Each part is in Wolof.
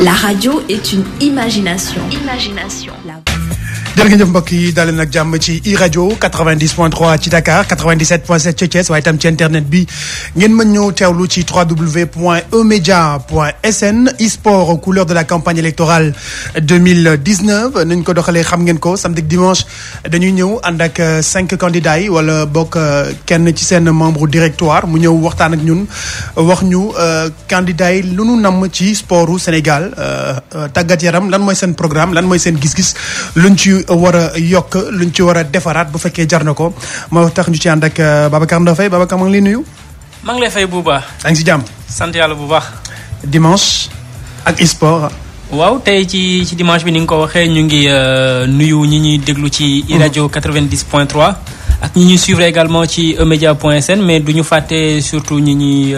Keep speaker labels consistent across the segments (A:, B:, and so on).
A: La radio est une imagination.
B: jërë ngeen jëf mbokk yi daal nag jàmm ci iRadio 90.3 ci Dakar 97.7 ci Thiès waaye itam ci internet bi ngeen mën ñëw teewlu ci www.emedia.sn e-sport couleur de la campagne électorale 2019 nañ ko doxalee xam ngeen ko samedi dimanche dañuy ñëw ànd ak 5 candidats yi wala bokk kenn ci seen membre directoire mu ñëw waxtaan ak ñun wax ñu candidats yi lu nu namm ci sportu Sénégal tàggat yaram lan mooy seen programme lan mooy seen gis-gis luñ ci war a yokk luñ ci war a defaraat bu fekkee jar na ko moo tax ñu ci ànd ak Babacar Ndofay Babacar maa ngi lay nuyu.
C: maa ngi lay fay bu baax.
B: yaa ngi si jàmm.
C: sant yàlla bu baax.
B: dimanche ak e-sport.
C: waaw tey ci dimanche bi ni nga ko waxee ñu ngi nuyu ñi ñuy déglu ci iRadio 90.3 ak ñi ñuy suivre également ci emedia.sn mais du ñu fàtte surtout ñi ñuy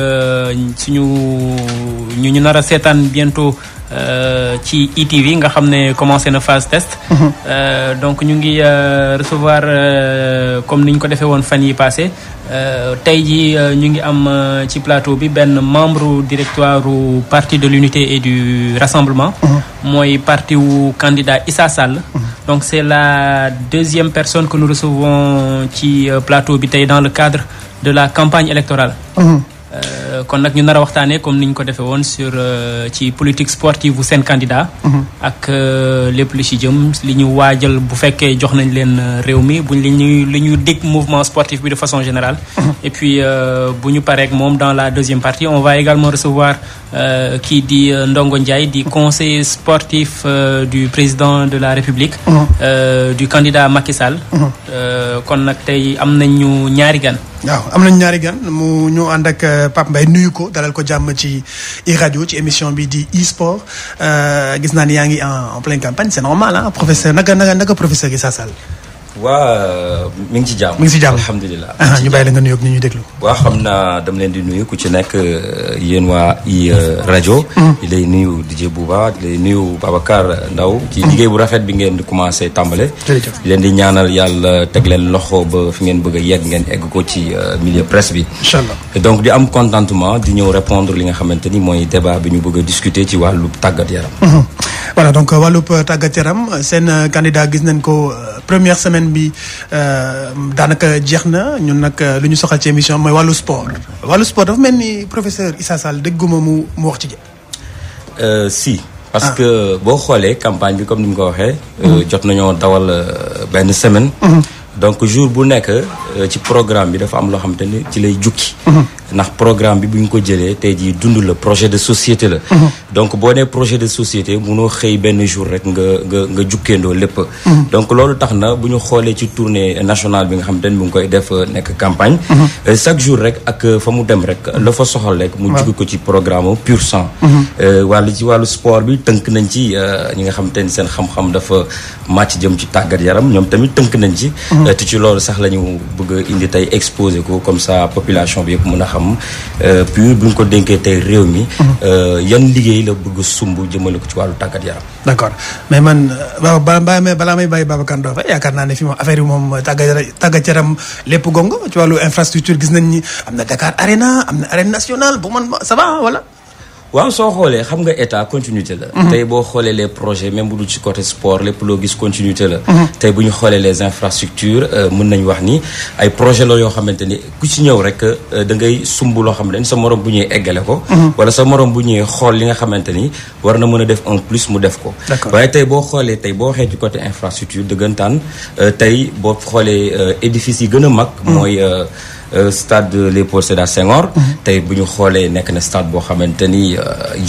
C: ñu nar a seetaan bientôt. ci ITV nga xam ne commencé na phase test. Donc ñu ngi recevoir comme ni ñu ko defee woon fan yi passé tey ji ñu ngi am ci plateau bi benn membre directoire du parti de l'unité et du rassemblement. mooy parti wu candidat Issa Sall. Donc c'est la deuxième personne que nous recevons ci plateau bi tey dans le cadre de la campagne électorale. Kon nag ñu nar a waxtaanee comme ni ñu ko defee woon sur ci politique sportive bu seen candidat. ak lépp lu ci jëm li ñu waajal bu fekkee jox nañ leen réew mi buñ li ñuy dig mouvement sportif bi de façon générale. Et puis bu ñu pareek moom dans la deuxième partie on va également recevoir kii di Ndongo Ndiaye di conseiller sportif du président de la République. Du candidat Macky Sall. Kon nag tey am nañu ñaari gan.
B: waaw am nañu ñaari gan mu ñu ànd ak Pape Mbaye nuyu ko dalal ko jàmm ci iRadio ci émission bi di e-sport gis naa ni yaa ngi en pleine campagne c'est normal ah professeur naka professeur Issa Sall.
D: waa mi ngi ci jàmm.
B: mi ngi ci jàmm
D: alhamdulilah.
B: ñu bàyyi la nga nuyoog ni ñuy déglu.
D: waa xam naa dama leen di nuyu ku ci nekk yéen waa iRadio. di lay nuyu DJ Bouba di lay nuyu Babacar Ndaw ci liggéey bu rafet bi ngeen di commencé tàmbale. di leen di ñaanal yàlla teg leen loxo ba fi ngeen bëgg a yegg ngeen egg ko ci milieu presse bi.
B: incha allah
D: donc di am contentement di ñëw répondre li nga xamante ni mooy débat bi ñu bëgg a discuter ci wàllu tàggat yaram.
B: voilà donc wàllub tàggat yaram seen candidat gis nañ ko première semaine bi daanaka jeex na ñun nag lu ñu soxal ci émission mooy wàllu sport dafa mel ni professeur Issa Sall dégguma mu wax ci
D: si parce que boo xoolee campagne bi comme ni mu ko waxee jot nañoo dawal benn semaine donc jour bu nekk ci programme bi dafa am loo xamante ni ci lay jukki ndax programme bi bu ñu ko jëlee tey jii dund la projet de société la donc boo nee projet de société munoo xëy benn jour rek nga jukkeendoo lépp donc loolu tax na bu ñu xoolee ci tournée nationale bi nga xamante ni mu ngi koy def nekk campagne chaque jour rek ak fa mu dem rek la fa soxal rek mu jukki ko ci programme pur sang wàllu sport bi tënk nañ ci ñi nga xamante ni seen xam-xam dafa màcc jëm ci tàggat yaram ñoom tamit tënk nañ ci te ci loolu sax la ñu bëgg a indi tey exposé ko comme ça population bi yëpp mën a xam puis bu ñu ko dénkee tey réew mi yan liggéey la bëgg sumb jëmale ko ci wàllu tàggat yaram.
B: d'accord mais man balaa may bàyyi Babacar Ndofay yaakaar naa ne fi moom affaire yi moom tàggat yaram lépp gongo ci wàllu infrastructure gis nañ ni am na Dakar Arena am na arène nationale bu man ça va wala.
D: waaw soo xoolee xam nga état continuité la. tey boo xoolee les projets même bu dul ci côté sport lépp loo gis continuité la. tey bu ñu xoolee les infrastructures mën nañu wax ni ay projet la yoo xamante ni ku ci ñëw rek da ngay sumb loo xamante ni sa morom bu ñëwee eggale ko. wala sa morom bu ñëwee xool li nga xamante ni war na mën a def un plus mu def ko. waaye tey boo xoolee tey boo waxee ci côté infrastructure dëggantaan tey boo xoolee édifices yi gën a mag. mooy. Stade Léopold Sédar Senghor. tey bu ñu xoolee nekk na stade boo xamante ni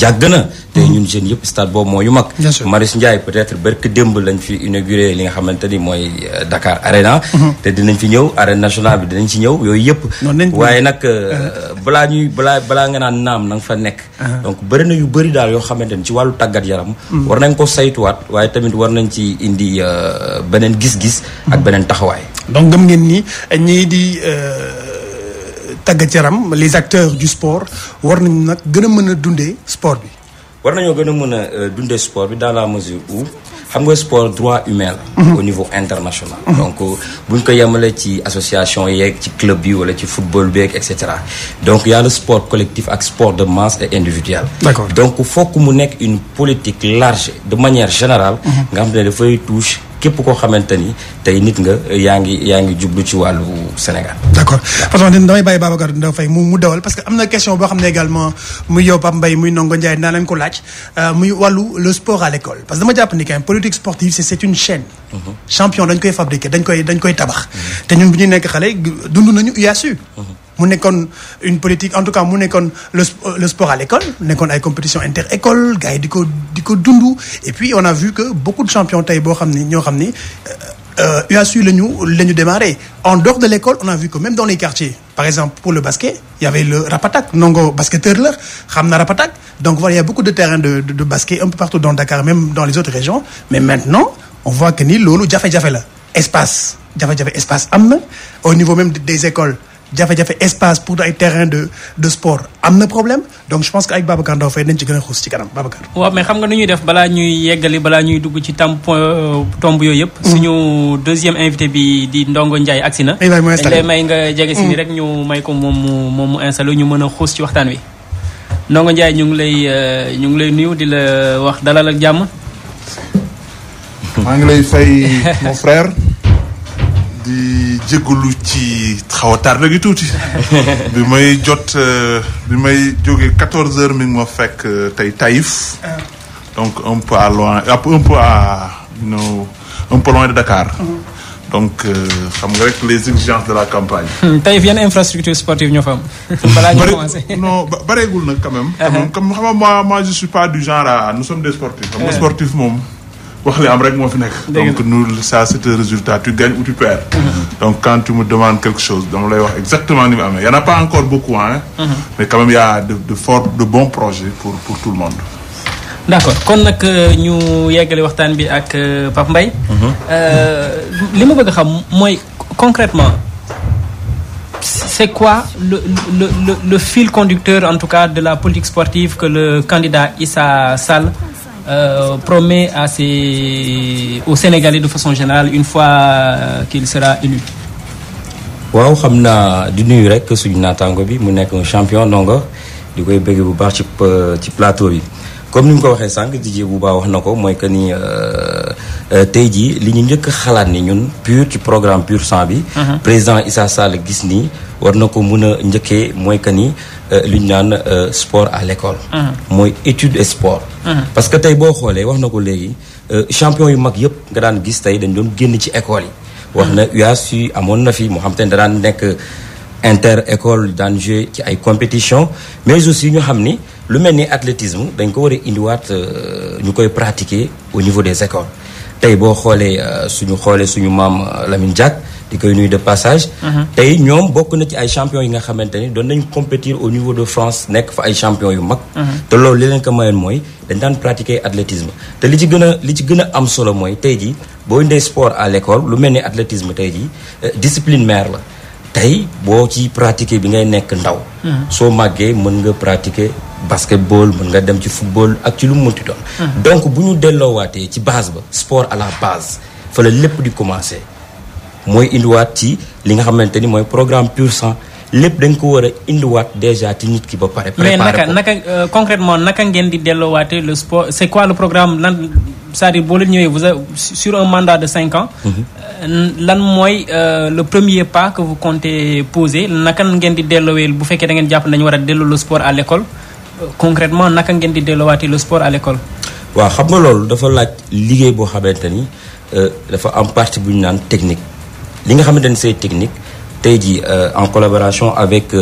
D: yàgg na. tey ñun jeunes yëpp stade boobu moo yu mag. Marius Ndiaye peut-être barke démb lañ fi inauguré li nga xamante ni mooy Dakar Arena. te dinañ fi ñëw arène nationale bi dinañ ci ñëw yooyu yëpp. waaye nag balaa nga naan naam na nga fa nekk. donc bëri na yu bëri daal yoo xamante ni ci wàllu tàggat yaram. war nañ ko saytuwaat waaye tamit war nañ ci indi beneen gis-gis. ak beneen taxawaay.
B: donc gëm ngeen ni ñii di. tàggat yaram les acteurs du sport war nañu nag gën a mën a dundee sport bi.
D: war nañoo gën a mën a dundee sport bi dans la mesure où xam nga sport droit humain la. au niveau international. donc buñ ko yemale ci association yeeg ci club bi wala ci football beeg et cetera donc y a le sport collectif ak sport de masse et individuel.
B: D'accord.
D: donc fokk mu nekk une politique large de manière générale. nga xam ne dafay touche képp koo xamante ni tey nit nga yaa ngi jublu ci wàllu Sénégal.
B: d'accord parce que damay bàyyi Babacar Ndaw Faye mu dawal parce que am na question boo xam ne également muy yow Pape Mbaye muy Ndongo Ndiaye naa leen ko laaj muy wàllu le sport à l'école parce que dama jàpp ni quand même politique sportive c'est une chaîne. champion dañ koy fabriquer dañ koy tabax. te ñun bu ñuy nekk xale dund nañu UASU. mu nekkoon une politique en tout cas mu nekkoon le sport à l'école nekkoon ay compétition inter-école gars yi di ko dund et puis on a vu que beaucoup de champions tey boo xam ni ñoo xam ni UASU la ñu démarré en dehors de l'école on a vu que même dans les quartiers par exemple pour le basket il y avait le Rapatak Ndongo basketteur la xam na Rapatak donc voilà il y a beaucoup de terrains de basket un peu partout dans Dakar même dans les autres régions mais maintenant on voit que ni loolu jafe-jafe la espace am na au niveau même des écoles jafe-jafe espace pour ay terrain de sport am na problème donc je pense que avec Babacar Ndaw Faye dañ ci gën a xuus ci kanam Babacar.
C: waaw mais xam nga nu ñuy def balaa ñuy yeggali balaa ñuy dugg ci tomb yooyu yëpp. suñu deuxième invité bi di Ndongo Ndiaye agsi na. dañ lay may nga jege si ni rek ñu may ko moom mu installé ñu mën a xuus ci waxtaan wi. Ndongo Ndiaye ñu ngi lay nuyu di la wax dalal ak jàmm.
E: maa ngi lay fay mon frère. di jégalu ci xaw a tardé gi tuuti bi may jógee 14h mi ngi ma fekk tey Taïf donc un peu loin de Dakar donc xam nga rek les exigences de la campagne.
C: Taïf yan infrastructure sportive ñoo fa am. balaa ñu commencé
E: non bareegul nag quand même. comme xam nga moi je suis pas du genre à nous sommes des sportifs. xam nga sportif moom. wax li am rek moo fi nekk. donc nous ça c'est un résultat tu gagnes ou tu perds. donc quand tu me demandes quelque chose dama lay wax exactement ni mu amee y en a pas encore beaucoup mais quand même y a de bons projets pour tout le monde.
C: d'accord kon nag ñu yeggale waxtaan bi ak Pape Mbaye. li ma bëgg a xam mooy concrètement c'est quoi le fil conducteur en tout cas de la politique sportive que le candidat Issa Sall promet aux Sénégalais de façon générale une fois qu'il sera élu.
D: waaw xam naa di nuyu rek suñu naataango bi mu nekk un champion Ndongo di koy bëgg bu baax ci plateau bi comme ni mu ko waxee sànq Didier bu baax wax na ko mooy que ni tey jii li ñu njëkk xalaat ni ñun PUR ci programme PUR 100 bi. président Issa Sall gis ni war na ko mën a njëkkee mooy que ni li ñu naan sport à l'école. mooy étude et sport. parce que tey boo xoolee wax na ko léegi champion yu mag yëpp nga daan gis tey dañ doon génn ci école yi. wax na UASU amoon na fi moo xam te ne daan nekk inter école daan jouer ci ay compétition mais aussi ñu xam ni lu mel ni athlétisme dañ ko war a indiwaat ñu koy pratiquer au niveau des écoles. tey boo xoolee suñu maam Lamine Diack di koy nuyu de passage. tey ñoom bokk na ci ay champions yi nga xamante ni doon nañ compétir au niveau de France nekk fa ay champions yu mag. te loolu li leen ko mayoon mooy dañ daan pratiquer athlétisme te li ci gën a am solo mooy tey jii boo indee sport à l'école lu mel ni athlétisme tey jii discipline mère la tey boo ci pratiquer bi ngay nekk ndaw. soo màggee mën nga pratiquer basketball mën nga dem ci football ak ci lu mu munti doon. donc bu ñu delloowaatee ci base ba sport à la base fa la lépp di commencer. mooy indiwaat ci li nga xamante ni mooy programme PUR 100 lépp dañ ko war a indiwaat déjà ci nit ki ba pare.
C: mais naka concrètement naka ngeen di delloowaatee le sport c'est quoi le programme lan c'est-à-dire boo leen ñëwee vous avez sur un mandat de 5 ans. lan mooy le premier pas que vous comptez poser naka ngeen di delloowee bu fekkee da ngeen jàpp nañu war a delloo le sport à l'école concrètement naka ngeen di delloowaatee le sport à l'école.
D: waaw xam nga loolu dafa laaj liggéey boo xamante ni dafa am partie bu ñu naan technique. li nga xamante ni c'est technique tey jii en collaboration avec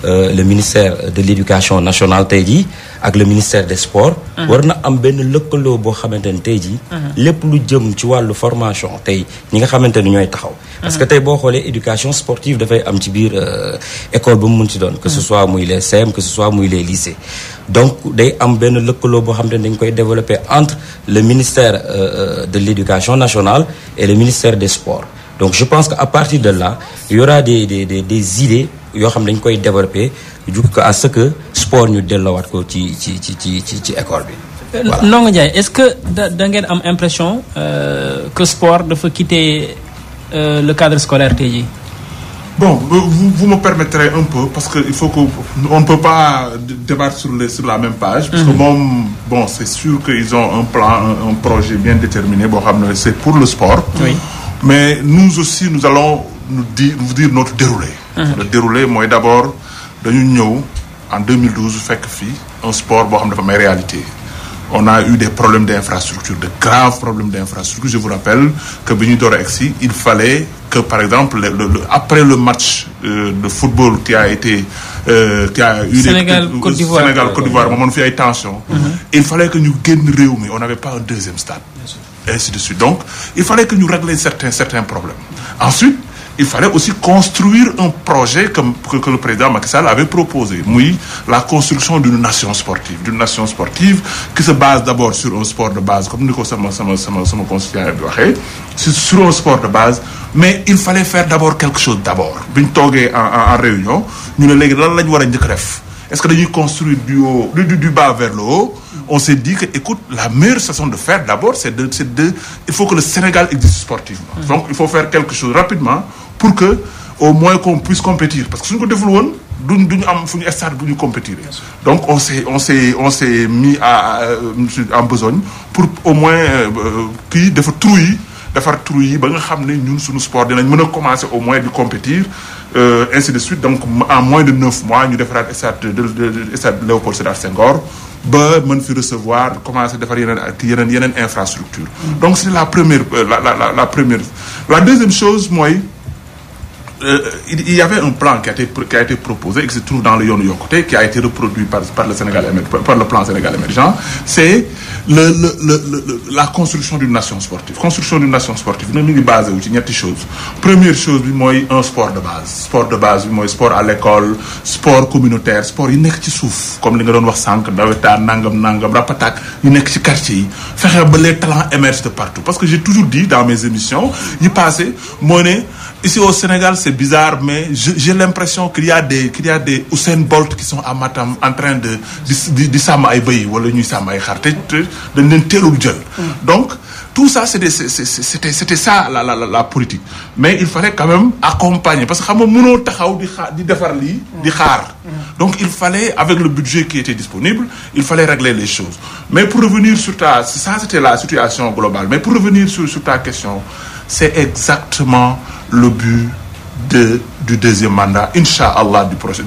D: le ministère de l'éducation nationale tey jii ak le ministère des sports. war na am benn lëkkaloo boo xamante ni tey jii. lépp lu jëm ci wàllu formation tey ñi nga xamante ni ñooy taxaw. parce que tey boo xoolee éducation sportive dafay am ci biir école ba mu mun ci doon. que ce soit muy les CEM que ce soit muy les lycées. donc day am benn lëkkaloo boo xamante ni dañ koy développer entre le ministère de l'éducation nationale et le ministère des sports. donc je pense que à partir de là il y aura des idées yoo xam ne dañ koy développer juk ko à ce que sport ñu delloowaat ko ci école bi.
C: Ndongo Ndiaye est-ce que da ngeen am impression que sport dafa quitter le cadre scolaire tey jii.
E: Bon, vous me permettrez un peu parce que il faut que on ne peut pas débattre sur la même page. Parce que bon, c'est sûr qu'ils ont un plan, un projet bien déterminé. Bon, c'est pour le sport.
C: Oui.
E: Mais nous aussi, nous allons vous dire notre déroulé. Le déroulé, moi d'abord, dañu ñëw en 2012 fekk fii un sport boo xam ne dafa may réalité. On a eu des problèmes d'infrastructure, de graves problèmes d'infrastructure. Je vous rappelle que bi ñu door a egsi, il fallait que par exemple après le match de football qui a eu
C: Sénégal-Côte d'Ivoire
E: moo mën fi ay tension. Il fallait que ñu génn réew mi, on n'avait pas un deuxième stade. Et ainsi de suite. Donc, il fallait que nous réglions certains problèmes. Ensuite, il fallait aussi construire un projet que le président Macky Sall avait proposé. Oui, la construction d'une nation sportive qui se base d'abord sur un sport de base, comme nous le concitoyen sur un sport de base, mais il fallait faire d'abord quelque chose d'abord. Bi ñu toogee en réunion, ñu ne léegi lan la ñu war a njëkk a def. Est-ce que dañuy construire du bas vers le haut? On s'est dit que, écoute, la meilleure façon de faire d'abord, il faut que le Sénégal existe sportivement. Donc, il faut faire quelque chose rapidement pour que, au moins, qu'on puisse compétir. Parce que si nous devons duñu am fu ñu stade bu ñu compétir. Donc, on s'est mis en besogne pour au moins defar trou yi ba nga xam ne ñun suñu sport dinañ mën a commencer au moins di compétir. Ainsi de suite. Donc, en moins de 9 mois, nous devons stade Léopold Sédar Senghor, mën fi recevoir, commencer à faire une infrastructure. Donc, c'est la première. La deuxième chose, moi, il y avait un plan qui a été proposé et qui se trouve dans le Yoonu Yokkute, qui a été reproduit par le plan Sénégal émergent. C'est la construction d'une nation sportive. Construction d'une nation sportive, nous sommes basés sur ñetti choses. Première chose, c'est un sport de base. Sport de base, c'est sport à l'école, sport communautaire, sport yi nekk ci suuf, comme li nga doon wax sànq, nawetaan, nangam, rapatak, yi nekk ci quartier yi. Fexe ba les talents émergent de partout. Parce que j'ai toujours dit dans mes émissions, yi passé, ici au Sénégal, c'est bizarre, mais j'ai l'impression qu'il y a des Usain Bolt qui sont à Matam en train de sàmm ay bëy wala ñuy sàmm ay xar te dañ leen teelul jël. Donc tout ça c'était ça la politique. Mais il fallait quand même accompagner parce que xam nga mënoo taxaw di defar lii di xaar. Donc il fallait, avec le budget qui était disponible, il fallait régler les choses. Mais pour revenir sur ça c'était la situation globale. Mais pour revenir sur ta question, c'est exactement le but du deuxième mandat, Inch'Allah, du projet.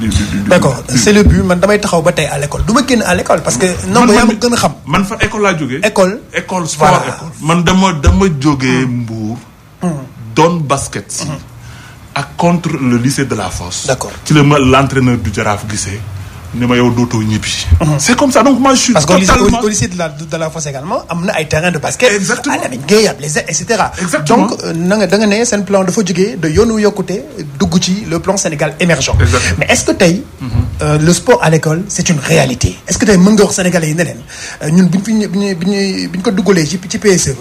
B: D'accord, c'est le but. Man damay taxaw ba tey à l'école. Du ma génn à l'école parce que non ba yaa ma gën a xam.
E: Man fa école laa jógee. École sport
B: voilà.
E: École. Man dama jógee Mbour. Doon basket si. ak contre le lycée de la Fosse.
B: D'accord.
E: ci la ma l'entraîneur du Jaraaf gisee. ne ma yow dootoo ñibbi. C'est comme ça donc moi je suis
B: parce
E: totalement.
B: que au lycée de la Fosse également am na ay terrain de basket.
E: Exactement
B: à Lamine Gueye et cetera.
E: Exactement.
B: Donc da nga ne seen plan dafa jógee de Yoonu Yokkute dugg ci le plan Sénégal émergent.
E: Exactement.
B: Mais est-ce que tey le sport à l'école c'est une réalité est-ce que tey mën nga wax Sénégalais yi ne leen ñun bi ñu ko duggalee ci PSE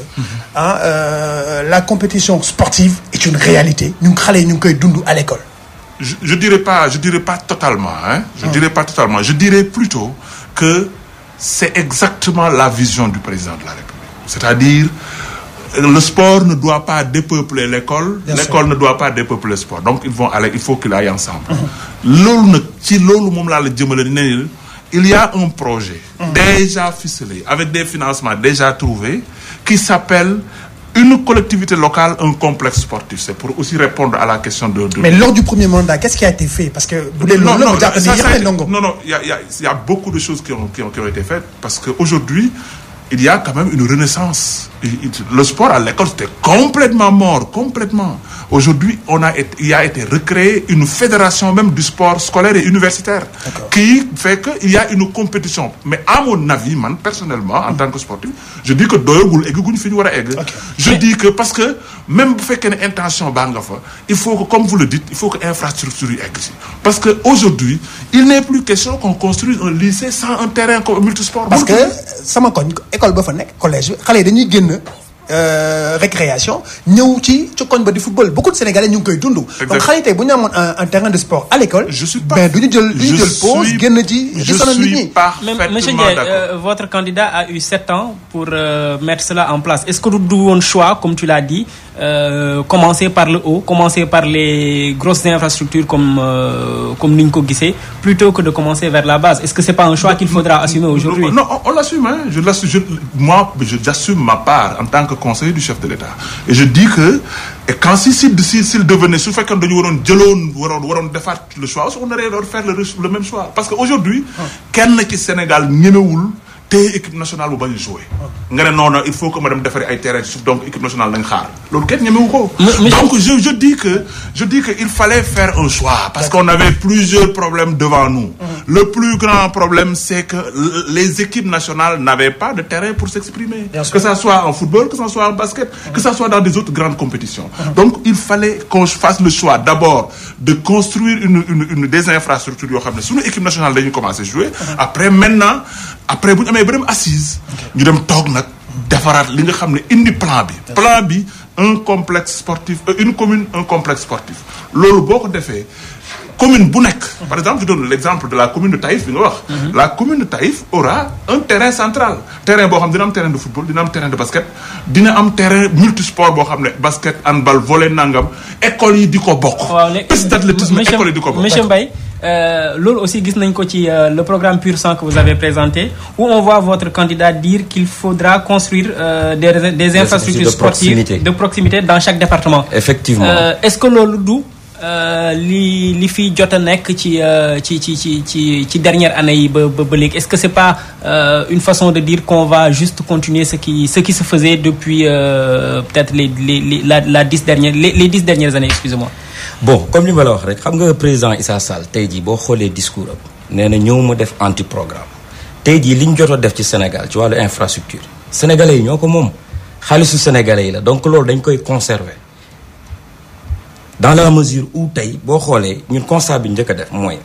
B: ba la compétition sportive est une réalité ñun xale yi ñu ngi koy dund à l'école.
E: Je dirais pas totalement, hein. Dirais pas totalement. Je dirais plutôt que c'est exactement la vision du président de la République. C'est-à-dire, le sport ne doit pas dépeupler l'école, l'école ne doit pas dépeupler le sport. Donc il faut qu'ils aillent ensemble. Il y a un projet déjà ficelé, avec des financements déjà trouvés, qui s'appelle une collectivité locale, un complexe sportif. C'est pour aussi répondre à la question de...
B: Mais lors du premier mandat, qu'est-ce qui a été fait? Parce que il
E: y a beaucoup de choses qui ont été faites parce qu'aujourd'hui, il y a quand même une renaissance. Le sport à l'école, c'était complètement mort, complètement. Aujourd'hui, il a été recréé une fédération même du sport scolaire et universitaire. D'accord. Qui fait qu'il y a une compétition. Mais à mon avis, man, personnellement, en tant que sportif, je dis que je dis que parce que même si vous avez une intention, il faut que, comme vous le dites, il faut que l'infrastructure existe. Parce qu'aujourd'hui, il n'est plus question qu'on construise un lycée sans un terrain multisport.
B: Parce que, ça m'a connu, école, collège, récréation ñëw ci koñ ba di football beaucoup de Sénégalais ñu ngi koy dund. donc xale yi tey bu ñu amoon un terrain de sport à l'école.
E: je suis pas
B: ben du ñu jël pause génn ci.
E: je suis parfaitement
C: Monsieur Ndiaye, votre candidat a eu 7 ans pour mettre cela en place. Est-ce que du woon choix comme tu l'as dit commencer par le haut, commencer par les grosses infrastructures comme ni ñu ko gisee plutôt que de commencer vers la base? Est-ce que c'est pas un choix qu'il faudra assumer aujourd'hui?
E: Non, on l'assume, hein. J'assume ma part en tant que conseiller du chef de l'État. Et je dis que quand s'il devenait su fekkee dañu waroon defaat le choix on aurait faire le même choix parce que aujourd'hui kenn ci Sénégal ñemewul te équipe nationale bu bañ a jouer nga ne noonu il faut que ma dem defari ay terrain suuf donc équipe nationale nañ xaar loolu kenn ñemewu ko donc je dis que il fallait faire un choix parce qu'on avait plusieurs problèmes devant nous le plus grand problème c'est que les équipes nationales n'avaient pas de terrain pour s'exprimer que ça soit en football que ça soit en basket que ça soit dans des autres grandes compétitions donc il fallait qu'on fasse le choix d'abord de construire une des infrastructures yoo xam ne suñu équipe nationale dañuy commencer jouer après bu ñu amee ba dem assise ñu dem toog nag defaraat li nga xam ne indi plan bi un complexe sportif une commune un complexe sportif loolu boo ko defee commune bu nekk par exemple je donne l'exemple de la commune de Taïf bi nga wax la commune de Taïf aura un terrain central terrain boo xam dina am terrain de football dina am terrain de basket dina am terrain multisport boo xam ne basket handball volley nangam école yi di ko bokk piste d'athlétisme école yi di ko bokk
C: monsieur Mbaye loolu aussi gis nañ ko ci le programme Pur Sang que vous avez présenté où on voit votre candidat dire qu'il faudra construire des infrastructures sportives de proximité dans chaque département.
D: Effectivement.
C: Est-ce que loolu du li fi jot a nekk ci dernière année yi ba léegi est-ce que c'est pas une façon de dire qu'on va juste continuer ce qui se faisait depuis peut-être les 10 dernières années, excusez-moi.
D: Bon comme li ma la wax rek xam nga président Issa Sall tey jii boo xoolee discours am nee na ñëw mu def anti programme tey jii li ñu jot a def ci Sénégal ci wàllu infrastructure sénégalais yi ñoo ko moom xaalisu sénégalais yi la donc loolu dañ koy conserver dans la mesure où tey boo xoolee ñun constat bi njëkk a def mooy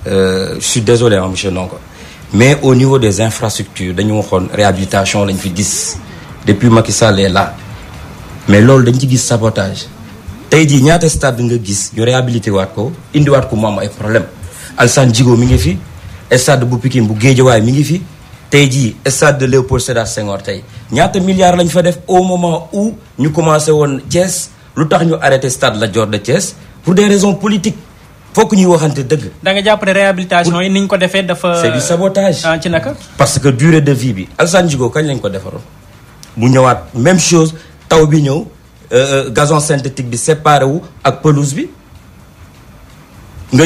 D: je suis désolé monsieur Ndongo mais au niveau des infrastructures dañu waxoon réhabilitation lañ fi gis depuis Macky Sall est là mais loolu dañ ci gis sabotage. tey jii ñaata stade nga gis ñu réhabilité waat ko indiwaat ko mu am ay problème Alassane Djigo mi ngi fi stade bu Pikine bu Guédiawaye mi ngi fi tey jii stade de Léopold Sédar Senghor tey ñaata milliards lañ fa def au moment où ñu commencé woon Thiès lu tax ñu arrêté stade Lat Dior de Thiès pour des raisons politiques fokk ñuy waxante dëgg.
C: da nga jàpp ne réhabilitation yi ni ñu ko defee dafa.
D: c'est du sabotage.
C: ci naka.
D: parce que durée de vie bi Alassane Djigo kañ lañ ko defaroon bu ñëwaat même chose taw bi ñëw. Gazon synthétique bi séparé wu ak pelouse bi nga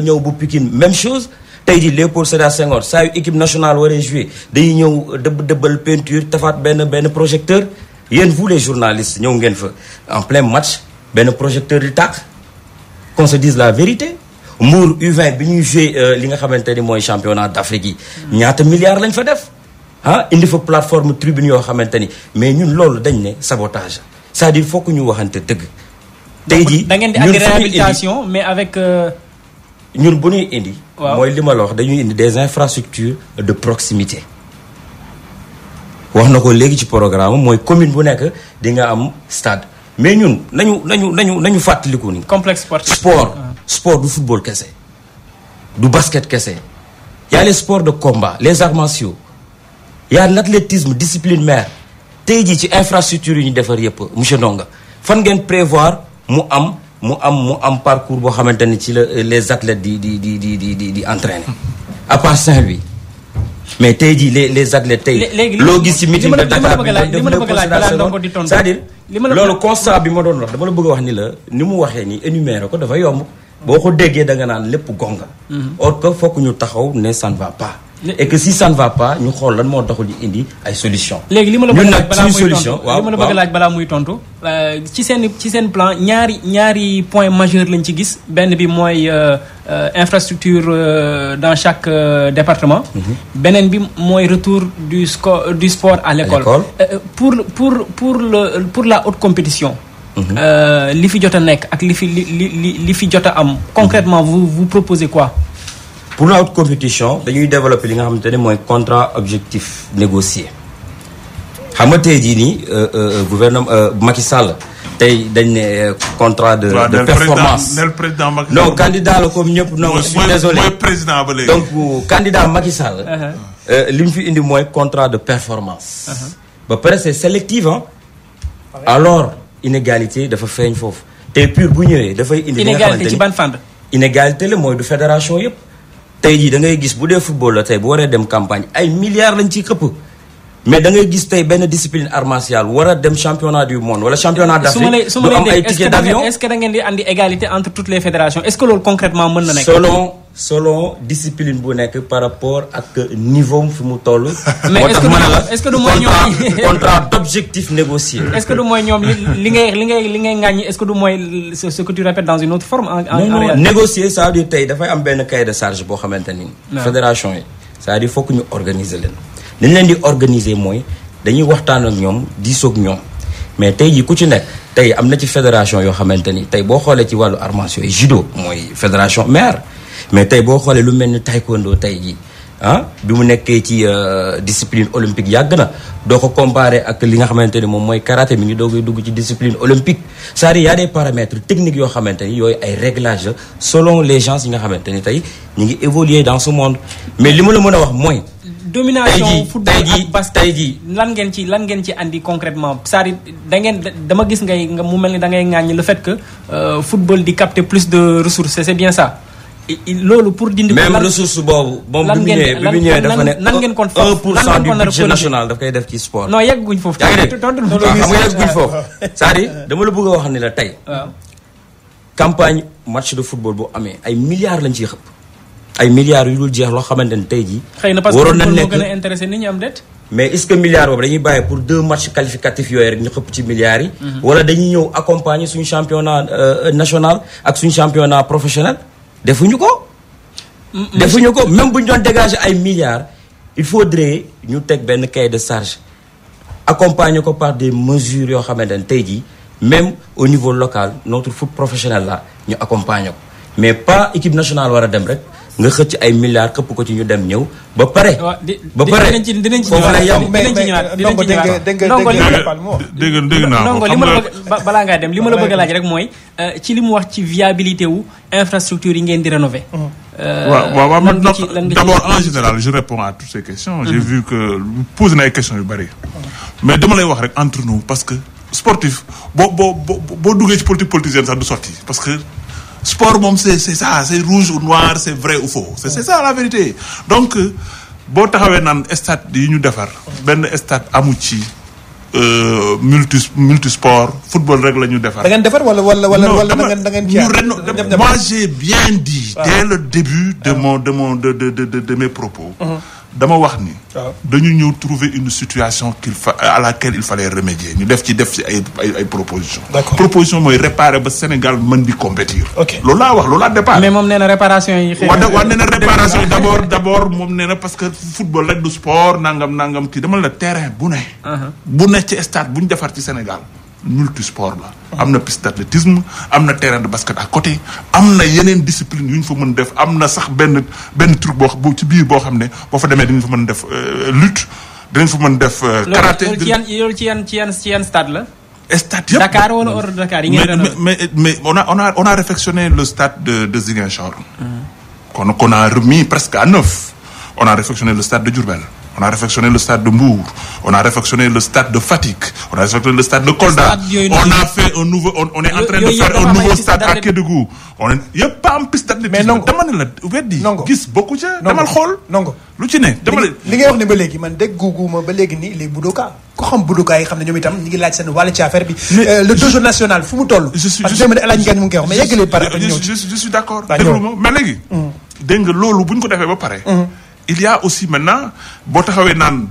D: ñëw bu Pikine même chose tey jii Léopold Sédar Senghor saa yu équipe nationale waree jouer dañuy ñëw dëbbal peinture tafaat benn projecteur yéen vous les journalistes ñëw ngeen fa en plein match benn projecteur di tàkk qu'on se dise la vérité Mbour U20 bi ñuy jouer li nga xamante ni mooy championnat d'Afrique yi ñaata milliards lañ fa def indi fa plateforme tribune yoo xamante ni mais ñun loolu dañ ne sabotage c'est-à-dire faut que ñu waxante dëgg. tey jii
C: da ngeen di andi réhabilitation mais avec.
D: ñun bu ñuy indi.
C: waaw
D: mooy li ma la wax dañuy indi des infrastructures de proximité. wax na ko léegi ci programme mooy commune bu nekk di nga am stade mais ñun nañu fàttaliku ni.
C: complexe sportif
D: sport du football kese du basket kese y a les sports de combat les arts martiaux. y a l'athlétisme discipline mère tey jii ci infrastructure yi ñu defar yëpp monsieur Ndonga fan ngeen prévoir mu am parcours boo xamante ni ci la les athlètes di entraîner à part Saint-Louis mais tey jii les athlètes tey. loo gis ci meeting de Dakar bi c'est-à-dire loolu constat bi ma doon wax dama la bëgg a wax ni la ni mu waxee ni énumérer ko dafa yomb boo ko déggee da nga naan lépp gonga. or que fokk ñu taxaw ne ça ne va pas. et que si ça ne va pas ñu xool lan moo taxul ñu indi ay solution
C: léegi li ma la bëgg laaj balaa muy tontu ci seen plan ñaari point majeur lañ ci gis benn bi mooy infrastructure dans chaque département. beneen bi mooy retour du sport à l'école. pour la haute compétition. li fi jot a nekk ak li fi jot a am concrètement vous proposez quoi.
D: pour la haute compétition dañuy développer li nga xamante ne mooy contrat objectif négocié xam nga tey jii nii gouvernement Macky Sall tey dañ ne contrat de performance
E: président Macky
D: non candidat la comme ñëpp non je suis désolé
E: mooy président ba léegi.
D: donc candidat Macky Sall li mu fi indi mooy contrat de performance ba pare c'est sélectif alors inégalité dafa feeñ foofu tey PUR bu ñëwee dafay indi
C: inégalité ci ban fànn
D: inégalité la mooy du fédération yëpp tey jii da ngay gis bu dee football la tey bu waree dem campagne ay milliards lañ ciy xëpp mais da ngay gis tey benn discipline art martiale war a dem championnat du monde wala championnat d'Afrique du am ay ticket d'avion
C: est-ce que da ngeen di andi égalité entre toutes les fédérations est-ce que loolu concrètement mën na nekk.
D: selon discipline bu nekk par rapport ak niveau fi mu toll.
C: mais est-ce que du mooy ñoom
D: contrat d'objectif négocié.
C: est-ce que du mooy ñoom li ngay ŋàññi est-ce que du mooy ce que tu répètes dans une autre forme. en réalité
D: négocier ça veut dire tey dafay am benn cahier de charge boo xamante ni. fédération yi c'est-à-dire faut que ñu organiser leen. li ñu leen di organiser mooy dañuy waxtaan ak ñoom diisoog ñoom mais tey jii ku ci nekk tey am na ci fédération yoo xamante ni tey boo xoolee ci wàllu arts martiaux yi judo mooy fédération mère mais tey boo xoolee lu mel ni taekwondo tey jii bi mu nekkee ci discipline olympique yàgg na doo ko comparer ak li nga xamante ni moom mooy karaté mi ngi doogay dugg ci discipline olympique c'est-à-dire y a des paramètres techniques yoo xamante ni yooyu ay réglages selon les gens yi nga xamante ni tey ñu ngi évoluer dans ce monde mais li ma la mën a wax mooy.
C: domination football ak basket lan ngeen ci andi concrètement c'est-à-dire dama gis mu mel ni da ngay ŋàññi le fait que football di capter plus de ressources c'est bien ça loolu pour dindi ko
D: même ressource boobu moom bi mu ñëwee dafa ne 1% du budget national daf koy def ci sport
C: non yegguñ foofu
D: yaa ngi dégg xam nga yegguñ foofu c'est-à-dire dama la bëgg a wax ni la tey campagne match de football bu amee ay milliards lañ ciy xëpp ay milliards yu dul jeex loo xamante ne tey jii.
C: xëy na parce que moo gën a intéressé nit ñi am déet.
D: mais est-ce que milliards boobu dañuy bàyyi pour 2 matchs qualificatifs yooyu rek ñu xëpp ci milliards yi. wala dañuy ñëw accompagner suñu championnat national ak suñu championnat professionnel. defuñu ko. defuñu ko même bu ñu doon dégager ay milliards il faudrait ñu teg benn cahier de charge accompagner ko par des mesures yoo xamante ne tey jii même au niveau local notre foot professionnel là ñu accompagner ko mais pas équipe nationale war a dem rek. nga xëcc ay milliards këpp ko ci ñu dem ñëw ba pare.
C: dinañ ci
D: foofu lay yam
E: dégg naa
C: ndongo li ma la bëgg balaa ngaa dem li ma la bëgg a laaj rek mooy ci li mu wax ci viabilité wu infrastructure yi ngeen di rénover.
E: waaw d'abord en général je réponds à toutes ces questions. j'ai vu que posé na ay questions yu bari. mais dama lay wax rek entre nous parce que sportif boo duggee ci politique politicienne sax du sotti parce que. sport moom c'est ça c'est rouge ou noir c'est vrai ou faux c'est ça la vérité donc boo taxawee naan stade yi ñu defar benn stade amu ci multisport football rek la ñu defar.
B: da ngeen defar wala da ngeen
E: moi j'ai bien dit dès le début de mes propos. dama wax ni. dañu ñëw trouver une situation à laquelle il fallait remédier ñu def ci ay propositions.
B: d'accord
E: proposition mooy réparer ba Sénégal mën di compétir.
B: ok
E: loolu laa wax loolu laa départ.
C: mais moom nee na réparation yi. xëy
E: na nee na réparation yi d'abord moom nee na parce que football rek du sport nangam kii dama la terrain bu ne. bu ne ci stade bu ñu defar ci Sénégal. multisport la. am na piste d'athlétisme am na terrain de basket à côté am na yeneen discipline yu ñu fa mën def am na sax benn truc boo ci biir boo xam ne boo fa demee dinañ fa mën def lutte dinañ fa mën def. karaté
C: loolu ci yan stade la.
E: stade yëpp
C: Dakar wala hors de Dakar yi ngeen
E: mais on a réfectionné le stade de Ziguinchor. qu'on a remis presque à neuf. On a réfectionné le stade de Diourbel. On a réfectionné le stade de Mbour. On a réfectionné le stade de Fatick. On a réfectionné le stade de Kolda. On a fait un nouveau. On est en train de faire un nouveau stade à Kédougou. Yëpp pas am piste d'athlétisme.
B: mais Ndongo
E: dama ne la weddi. gis bokku ca. demal xool.
B: Ndongo
E: lu ci ne dama la.
B: li ngay wax ne ba léegi man dégguma ba léegi nii les budoka. ko xam budoka yi xam ne ñoom itam ñu ngi laaj seen wàll ci affaire bi. le dojo national fu mu toll. parce que démb El Hadj Ngagne mu ngi koy wax mais yeggalee pare.
E: je suis d'accord. déglu ma mais léegi. dégg nga loolu bu ñu ko defee ba pare. il y a aussi maintenant boo taxawee naan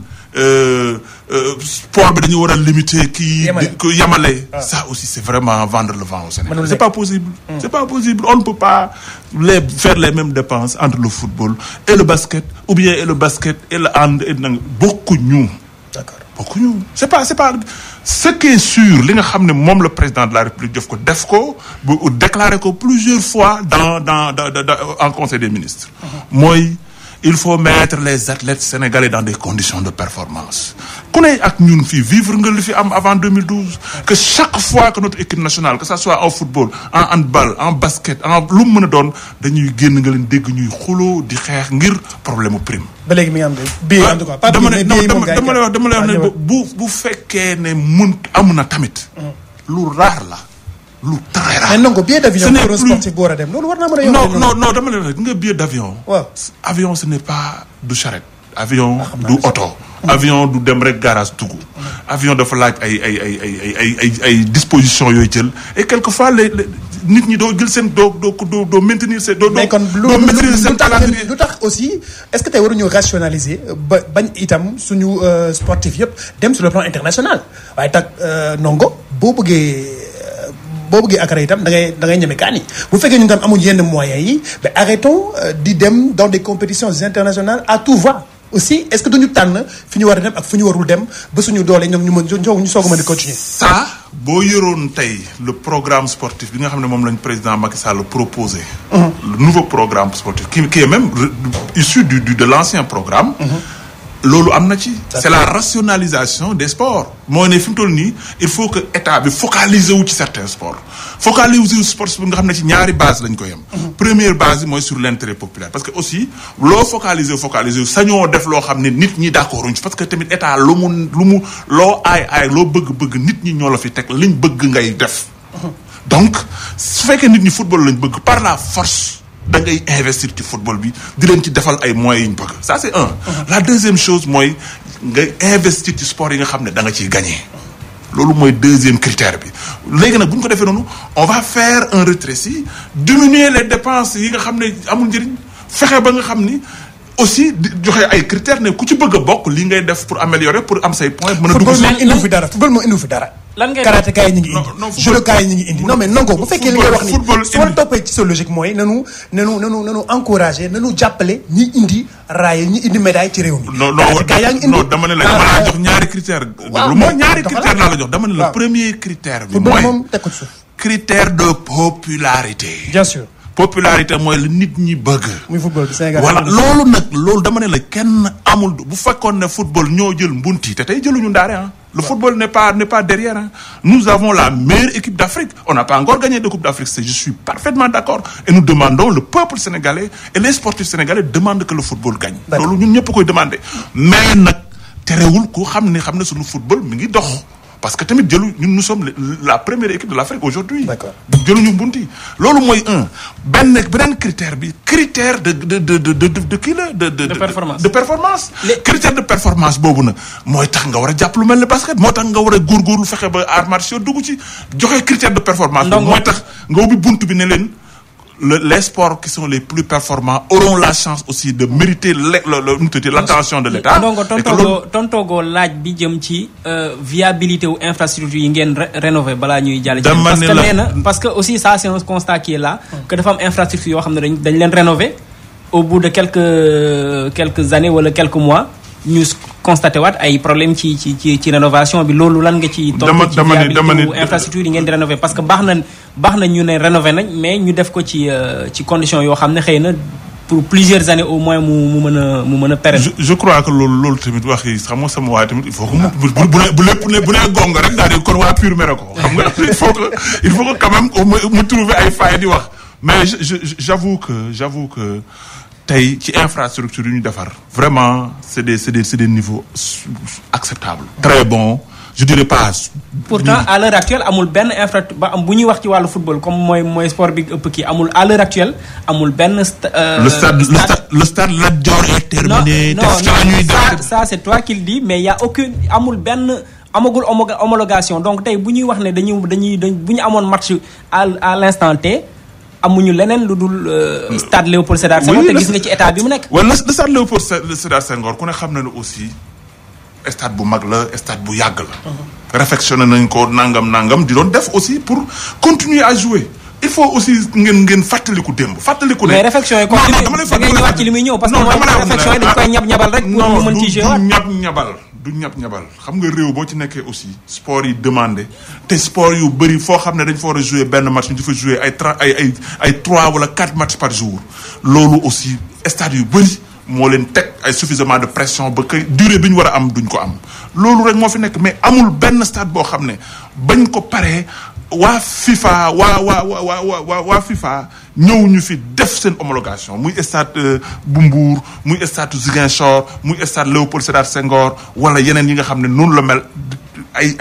E: sport bi dañu war a limiter kii yamale ça aussi c'est vraiment vendre le vent au Sénégal c'est pas possible on ne peut pas faire les mêmes dépenses entre le football et le basket ou bien et le basket et le hand et nang bokkuñu c'est pas ce qui est sûr li nga xam ne moom le président de la République def ko déclaré ko plusieurs fois dans en conseil des ministres mooy il faut mettre les athlètes sénégalais dans des conditions de performance ku ne ak ñun fii vivre nga li fi am avant 2012 que chaque fois que notre équipe nationale que ça soit en football en handball en basket en lu mu mën a doon dañuy génn nga leen dégg ñuy xuloo di xeex ngir problème prime.
B: ba léegi mi ngi am de en tout cas.
E: dama lay wax ne bu fekkee ne amu na tamit. lu raar la. lu très rare.
B: mais non billet d'avion pour un sportif bu war a dem loolu war naa mën a yomb.
E: non dama lay wax nga billet d'avion.
B: waaw
E: avion ce n'est pas du charrette. avion du oto. avion du dem rek garage dugg. avion dafa laaj ay dispositions yooyu jël et quelquefois nit ñi doo jël seen doo maintenir seen.
B: mais kon lu tax aussi est-ce que tey waruñu rationaliser ba bañ itam suñu sportif yëpp dem sur le plan international waaye tax Ndongo boo bëggee akara itam da ngay ñeme kaan yi bu fekkee ñun tam amuñ yenn moyens yi mais arrêtons di dem dans des compétitions internationales à tout va aussi est-ce que duñu tànn fi ñu war a dem ak fi ñu warul dem ba suñu doole ñoom ñu soog a mën di continuer.
E: ça boo yoroon tey le programme sportif bi nga xam ne moom lañ président Macky Sall proposé. le nouveau programme sportif qui est même issu de l'ancien programme. loolu am na ci. c'est la rationalisation des sports. mooy ne fi mu toll nii il faut que état bi focaliser wu ci certains sports focaliser wu sport bi nga xam ne ci ñaari base lañ koy yem. première base bi mooy sur l'intérêt populaire parce que aussi loo focaliser wu sañoo def loo xam ne nit ñi d'accord uñ ci parce que tamit état lu mu loo aay loo bëgg nit ñi ñoo la fi teg liñ bëgg ngay def. donc su fekkee nit ñi football lañ bëgg par la force. da ngay investir ci football bi di leen ci defal ay moyens yi ñu bëgg ça c'est un. La deuxième chose mooy nga investir ci sport yi nga xam ne da nga ciy gagner loolu mooy deuxième critère bi léegi nag bu ñu ko defee noonu on va faire un rétréci diminuer les dépenses yi nga xam ne amul njëriñ fexe ba nga xam ni aussi di joxe ay critères ne ku ci bëgg a bokk li ngay def pour améliorer pour am say points. mën a dugg
B: football moo indi fi dara.
C: lan ngay
B: karatéka yi ñu ngi indi. judoka yi ñu ngi indi. non mais nango bu fekkee li ngay wax ni soo toppee ci sa logique mooy nanu encourager nanu jàppale ñi indi raaya ñi indi médaille ci réew mi. karatéka yaa ngi indi.
E: non dama ne la dama la jox ñaari critères. lu mooy ñaari critères laa la jox dama ne la premier critère bi. mooy
B: moom teg ko ci suuf.
E: critère de popularité.
B: bien sûr.
E: popularité mooy la nit ñi bëgg.
B: muy football bi Sénégal.
E: voilà loolu dama ne la kenn amul bu fekkoon ne football ñoo jël mbunti te tey jëluñu ndaare ah. le football n'est pas derrière hein. Nous avons la meilleure équipe d'Afrique. On n'a pas encore gagné de Coupe d'Afrique. Je suis parfaitement d'accord. Et nous demandons, le peuple sénégalais et les sportifs sénégalais demandent que le football gagne. loolu ñun ñëpp koy demander. mais nag terewul ku xam ne suñu football mi ngi dox. parce que tamit nous sommes la première équipe de l'Afrique aujourd'hui.
B: D'accord.
E: jëluñu mbunti loolu mooy beneen critère bi critère de kii la de
C: performance.
E: de performance. critère de performance boobu nag mooy tax nga war a jàpp lu mel ne basket moo tax nga war a góorgóorlu fexe ba arts martiaux dugg ci joxe critère de performance. boobu mooy tax nga ubbi buntu bi ne leen. Les sports qui sont les plus performants auront la chance aussi de mériter l'attention de l'État.
C: donc tontoogo laaj bi jëm ci viabilité ou infrastructure yi ngeen rénover balaa ñuy jàll ci parce que nee na parce que aussi ça c'est un constat qui est là que dafa am infrastructure yoo xam ne dañ leen rénover au bout de quelques années wala quelques mois ñu constaté waat ay problème ci rénovation bi loolu lan nga ci topp ci viabilité ou infrastructure yi ngeen di rénover parce que baax na ñu ne rénover nañ mais ñu def ko ci conditions yoo xam ne xëy na pour plusieurs années au moins mu mën a pérenne.
E: je crois que loolu tamit wax yi xam nga sama waay tamit il faut que bu nee gonga rek daal di kon waa pur mere ko xam nga il faut que quand même mu trouver ay failles di wax mais j'avoue que tey ci infrastructure yu ñu defar vraiment c'est des niveaux acceptables très bons je dirais pas.
C: pourtant à l'heure actuelle amul benn bu ñuy wax ci wàllu football comme mooy sport bi ëpp kii amul à l'heure actuelle amul benn.
E: le stade Lat Dior est terminé.
C: non ça c'est toi qui le dis mais y a amul benn. amagul homologation donc tey bu ñuy wax ne dañuy bu ñu amoon match à l'instant T. amuñu leneen lu dul stade Léopold Sédar Senghor te gis nga ci état bi mu nekk.
E: waaw le stade Léopold Sédar Senghor ku ne xam na ne aussi stade bu mag la stade bu yàgg la. réfectionné nañ ko nangam di doon def aussi pour continuer à jouer. il faut aussi ngeen fàttaliku démb fàttaliku ne.
C: mais réflexion yi continue da ngay ñëwaat ci li muy ñëw parce que mooy réflexion yi dañ koy ñab-ñabal rek. pour ñu mën ci jouer
E: du ñab-ñabal xam nga réew boo ci nekkee aussi sport yi demandé te sport yu bëri foo xam ne dañ fa war a jouer benn match ñu di fa jouer ay 3 wala 4 matchs par jour loolu aussi stade yu bëri moo leen teg ay suffisamment de pression ba que durée bi ñu war a am duñ ko am loolu rek moo fi nekk mais amul benn stade boo xam ne bañ ko paree waa FIFA waa FIFA ñëw ñu fi def seen homologation muy stade bu Mbour muy stade Ziguinchor muy stade Léopold Sédar Senghor wala yeneen yi nga xam ne noonu la mel ay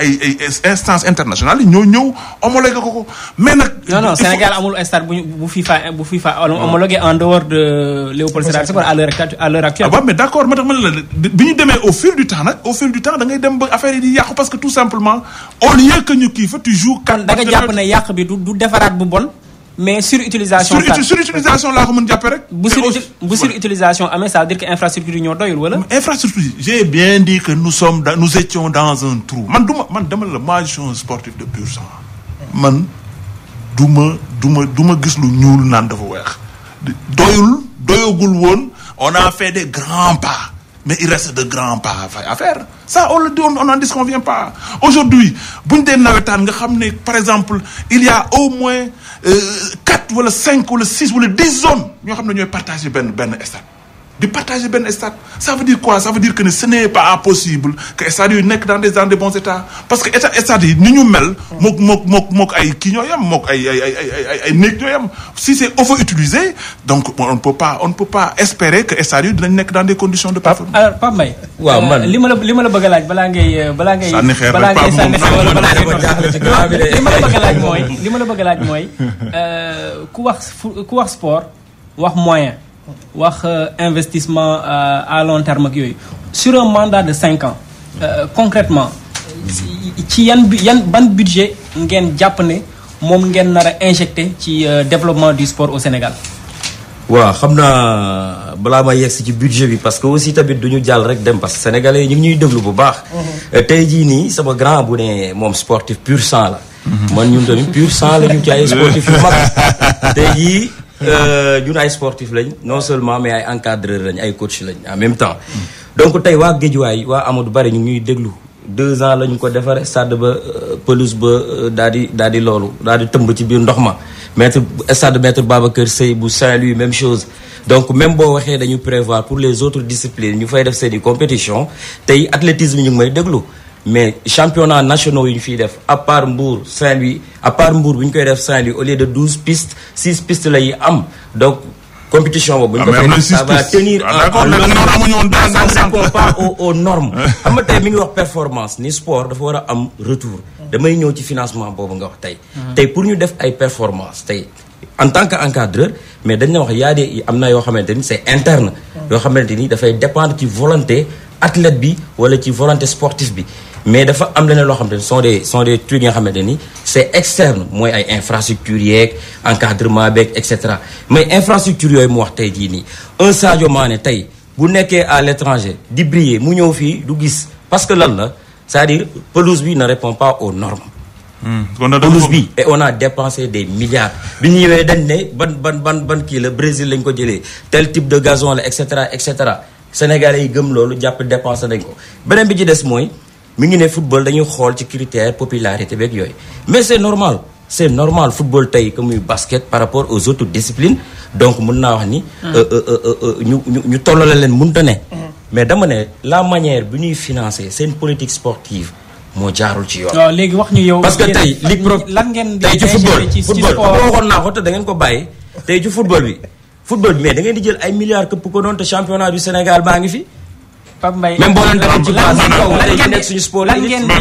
E: instances internationales yi ñoo ñëw homologué ko mais nag.
C: non Sénégal amul stade bu FIFA homologué en dehors de Léopold Sédar Senghor à l'heure actuelle.
E: waaw mais d'accord ma tax ma ne la bi ñu demee au fil du temps da ngay dem ba affaire yi di yàqu parce que tout simplement au lieu que ñu kii fa tu joues.
C: kan da nga jàpp ne yàq bi du defaraat bu bon. mais surutilisation.
E: surutilisation laa ko mën jàppee rek.
C: bu surutilisation amee ça veut dire que infrastructure yi ñoo doyul wala.
E: infrastructure j'ai bien dit que nous étions dans un trou. man dama la moi je suis un sportif de pur sang. man du ma gis lu ñuul naan dafa weex. doyagul woon on a fait des grands pas. mais il reste de grands pas à faire ça on n'en disconvient pas aujourd'hui buñ dee nawetaan nga xam ne par exemple il y a au moins 4 wala 5 wala 6 wala 10 zones ñoo xam ne ñooy partager benn stade di partager benn stade ça veut dire quoi ça veut dire que ce n'est pas possible que stades yu nekk dans des bons états parce que stades yi ni ñu mel mook ay kii ñoo yam mook ay néeg ñoo yam si c'est over-utilisé donc on ne peut pas espérer que stades yi dinañ nekk dans des conditions de performance.
C: alors Pape Mbaye
D: waaw man
C: li ma la bëgg a laaj balaa ngay
E: sànni xeer
C: li ma la bëgg a laaj mooy ku wax sport wax moyen wax investissement à long terme ak yooyu sur un mandat de 5 ans concrètement ci ban budget ngeen jàpp ne moom ngeen nar a injecté ci développement du sport au Sénégal.
D: waaw xam naa balaa ma yegg si ci budget bi parce que aussi tamit du ñu jàll rek dem parce que sénégalais yi ñu ngi ñuy déglu bu baax. tey jii nii sama grand bu ne moom sportif pur sang la. man ñun tamit pur sang la ñu ci ay sportif yu mag tey jii. ñun ay sportif lañ non seulement mais ay encadreur lañ ay coach lañ en même temps donc tey waa Guédiawaye waa Amadou Bari ñu ngi ñuy déglu 2 ans lañu ko defaree stade ba pelouse ba daal di loolu daal di tëmb ci biir ndox ma stade maître Babacar Seye bu Saint-Louis même chose donc même boo waxee dañu prévoir pour les autres disciplines ñu fay def seeni compétition tey athlétisme ñu ngi may déglu mais championnat nationaux yi ñu fiy def à part Mbour Saint-Louis à part Mbour bu ñu koy def Saint-Louis au lieu de 12 pistes 6 pistes la yi am donc compétition boobu. bu ñu ko fay def ça va tenir ça ne répond pas aux normes. xam nga tey mi ngi wax performance ni sport dafa war a am retour. damay ñëw ci financement boobu nga wax tey. tey pour ñu def ay performance tey en tant que encadreur mais dañ la wax am na yoo xamante ni c'est interne. yoo xamante ni dafay dépendre ci volonté athlète bi wala ci volonté sportif bi. mais dafa am leneen loo xamante ni sont des trucs yi nga xamante ni c'est externe mooy ay infrastructures yeeg encadrement beeg et cetera mais infrastructure yooyu mu wax tey jii nii un Sadio Mané tey bu nekkee à l'étranger di briller mu ñëw fii du gis parce que lan la c'est-à-dire pelouse bi ne répond pas aux normes. pelouse bi et on a dépensé des milliards. bi ñu ñëwee dañ ne ban kii la Brésil lañ ko jëlee tel type de gazon la et cetera et cetera Sénégalais yi gëm loolu jàpp dépensé nañ ko beneen bi ci des mooy. mi ngi ne football dañuy xool ci critère popularité beeg yooyu mais c'est normal football tey que muy basket par rapport aux autres disciplines donc mën naa wax ni ñu tollale leen mënta ne mais dama ne la manière bi ñuy financer seen politique sportive moo jaarul ci yoon.
C: waaw léegi wax ñu yow.
D: parce que tey
C: lan ngeen di
D: tey ci football waxoon naa ko te da ngeen ko bàyyi tey ci football bi mais da ngeen di jël ay milliards këpp ko doon te championnat du Sénégal baa ngi fi.
C: Pape Mbaye
D: même boo leen demoon ci base bi nekk suñu sport
C: lan ngeen di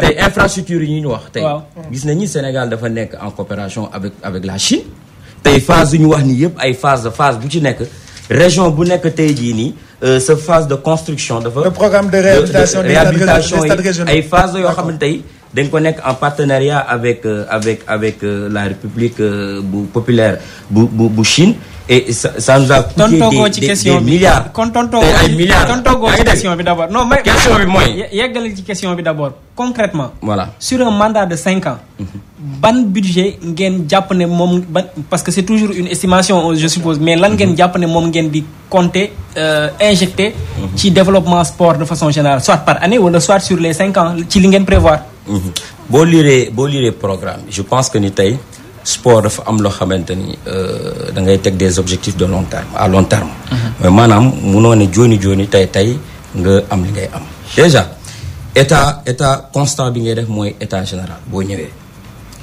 D: tey infrastructure yi ñu wax tey gis nañu Sénégal dafa nekk en coopération avec la Chine tey phase yu ñu wax ni yëpp ay phase bu ci nekk région bu nekk tey jii nii sa phase de construction dafa
B: le programme de réhabilitation
D: yi ay phase yoo xam ne tey dañ ko nekk en partenariat avec la République bu populaire bu Chine et ça nous a coûté des milliards.
C: kon tontoo ci question bi d'abord non mais
D: question bi mooy
C: yeggali ci question bi d'abord concrètement
D: voilà
C: sur un mandat de 5 ans ban budget ngeen jàpp ne moom parce que c'est toujours une estimation je suppose mais lan ngeen jàpp ne moom ngeen di compter injecter ci développement sport de façon générale soit par année wala soit sur les 5 ans ci li ngeen prévoir
D: boo liree programme je pense que ni tey sport dafa am loo xamante ni da ngay teg des objectifs de long terme à long terme. mais maanaam munoo ne jooni tey nga am li ngay am. déjà état constant bi ngay def mooy état général boo ñëwee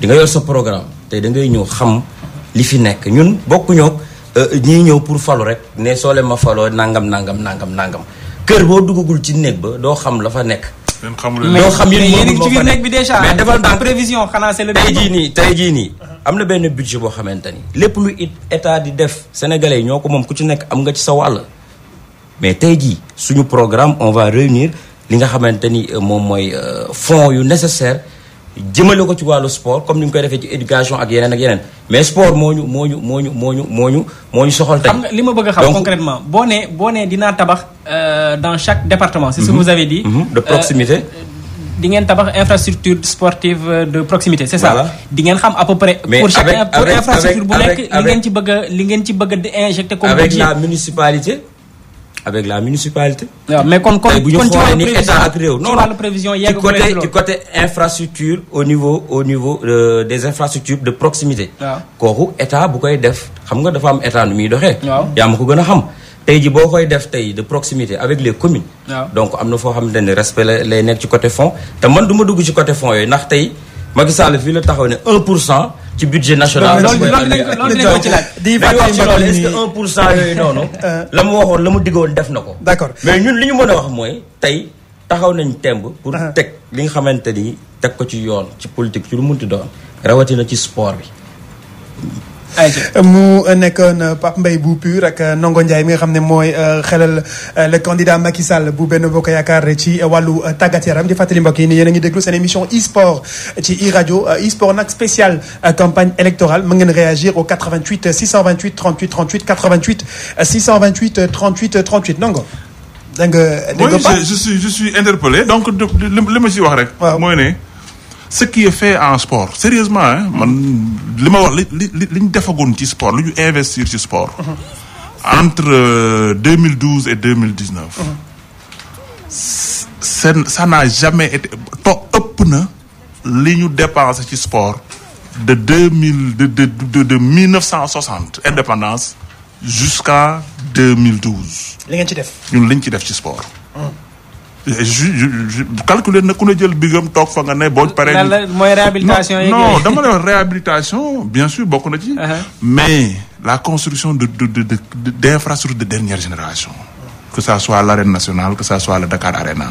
D: di nga yor sa programme tey da ngay ñëw xam li fi nekk ñun bokkuñoo ñii ñëw pour falu rek ne soo leen ma faloo nangam. kër boo duggagul ci néeg ba doo xam la fa nekk.
C: doo xam yéen ci biir néeg bi déjà.
D: mais defal ndànk
C: prévision xanaa c'est le
D: tey jii nii am na benn budget boo xamante ni lépp lu état di def sénégalais yi ñoo ko moom ku ci nekk am nga ci sa wàll. mais tey jii suñu programme on va réunir li nga xamante ni moom mooy fonds yu nécessaire jëmale ko ci wàllu sport comme ni ñu koy defee ci éducation ak yeneen mais sport moo ñu soxal tey.
C: xam nga li ma bëgg a xam concrètement boo nee dinaa tabax dans chaque département. c'est ce que vous avez dit.
D: de proximité.
C: di ngeen tabax infrastructure sportive de proximité c'est ça.
D: Voilà.
C: di ngeen xam à peu près.
D: mais
C: pour chaque infrastructure bu nekk li ngeen ci bëgg a injecter comme budget.
D: avec la municipalité.
C: waaw mais kon
D: bu ñu xoolee ni état ak réew.
C: non non prévision
D: ci côté infrastructure au niveau des infrastructures de proximité.
C: waaw
D: kooku état bu koy def xam nga dafa am état nu muy doxee.
C: waaw
D: yaa ma ko gën a xam. tey ji boo koy def tey de proximité avec les communes.
C: waaw
D: donc am na foo xamante ne respect lay nekk ci côté fonds te man du ma dugg ci côté fonds yooyu ndax tey Macky Sall fii la taxaw ne 1% ci budget national.
C: loolu dinañ ko ci laaj.
B: di
D: wax ci loolu est-ce que 1% yooyu noonu. la mu waxoon la mu diggoon def na ko.
B: d'accord
D: mais ñun li ñu mën a wax mooy tey taxaw nañ temb. pour teg li nga xamante ni teg ko ci yoon ci politique ci lu munti doon rawatina ci sport bi.
B: mu nekkoon Pape Mbaye bu PUR ak Ndongo Ndiaye mi nga xam ne mooy xelal le candidat Macky Sall bu Benno Bokk Yaakaar ci wàllu tàggat yaram di fàttali mbokk yi ni yéen a ngi déglu seen émission e-sport ci iRadio e-sport nag spécial campagne électorale mën ngeen réagir au 88 628 38 38 88 628 38 38 Ndongo. da nga dégg nga
E: je suis interpellé donc li ma ci wax rek. mooy ne. ce qui est fait en sport sérieusement man li ma wax li ñu defagoon ci sport lu ñu investir ci sport. entre 2012 et 2019. ça n'a jamais été ëpp na li ñu dépensé ci sport de 1960 indépendance jusqu'à 2012.
B: li ngeen ci def.
E: ñun liñ ci def ci sport. je calculer na ku ne jël bigam toog fa nga ne boo paree.
C: mooy réhabilitation yi
E: non dama lay wax réhabilitation bien sûr bokk na ci. mais la construction d'infrastructures de dernière génération. que ça soit l'arène nationale que ça soit le Dakar Arena.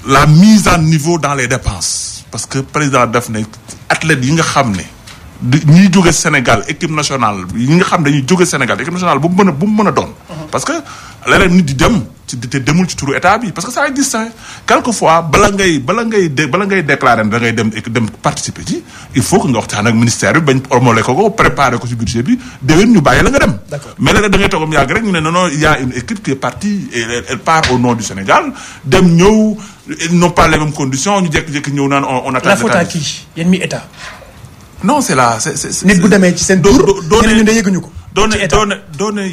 E: La mise à niveau dans les dépenses parce que président daf ne athlètes yi nga xam ne. ñuy jóge Sénégal équipe nationale yi nga xam dañuy jóge Sénégal équipe nationale bu mu mën a doon. parce que leneen nit di dem te demul ci turu état bi parce que ça existe quelquefois bala ngay déclarer da ngay dem participer ci il faut que nga waxtaan ak ministère bi bañ homologué ko préparer ko ci budget bi déwén ñu bàyyi la nga dem. mais léeg-léeg da ngay toogam yàgg rek ñu ne non il y a une équipe qui est partie et elle part au nom du Sénégal dem ñëw ils n'ont pas les mêmes conditions ñu jékki-jékki ñëw naan on attend.
B: la faute à qui yéen mi état.
E: non c'est
B: nit bu demee ci seen tour ñeneen ñu ne yëguñu ko.
E: doone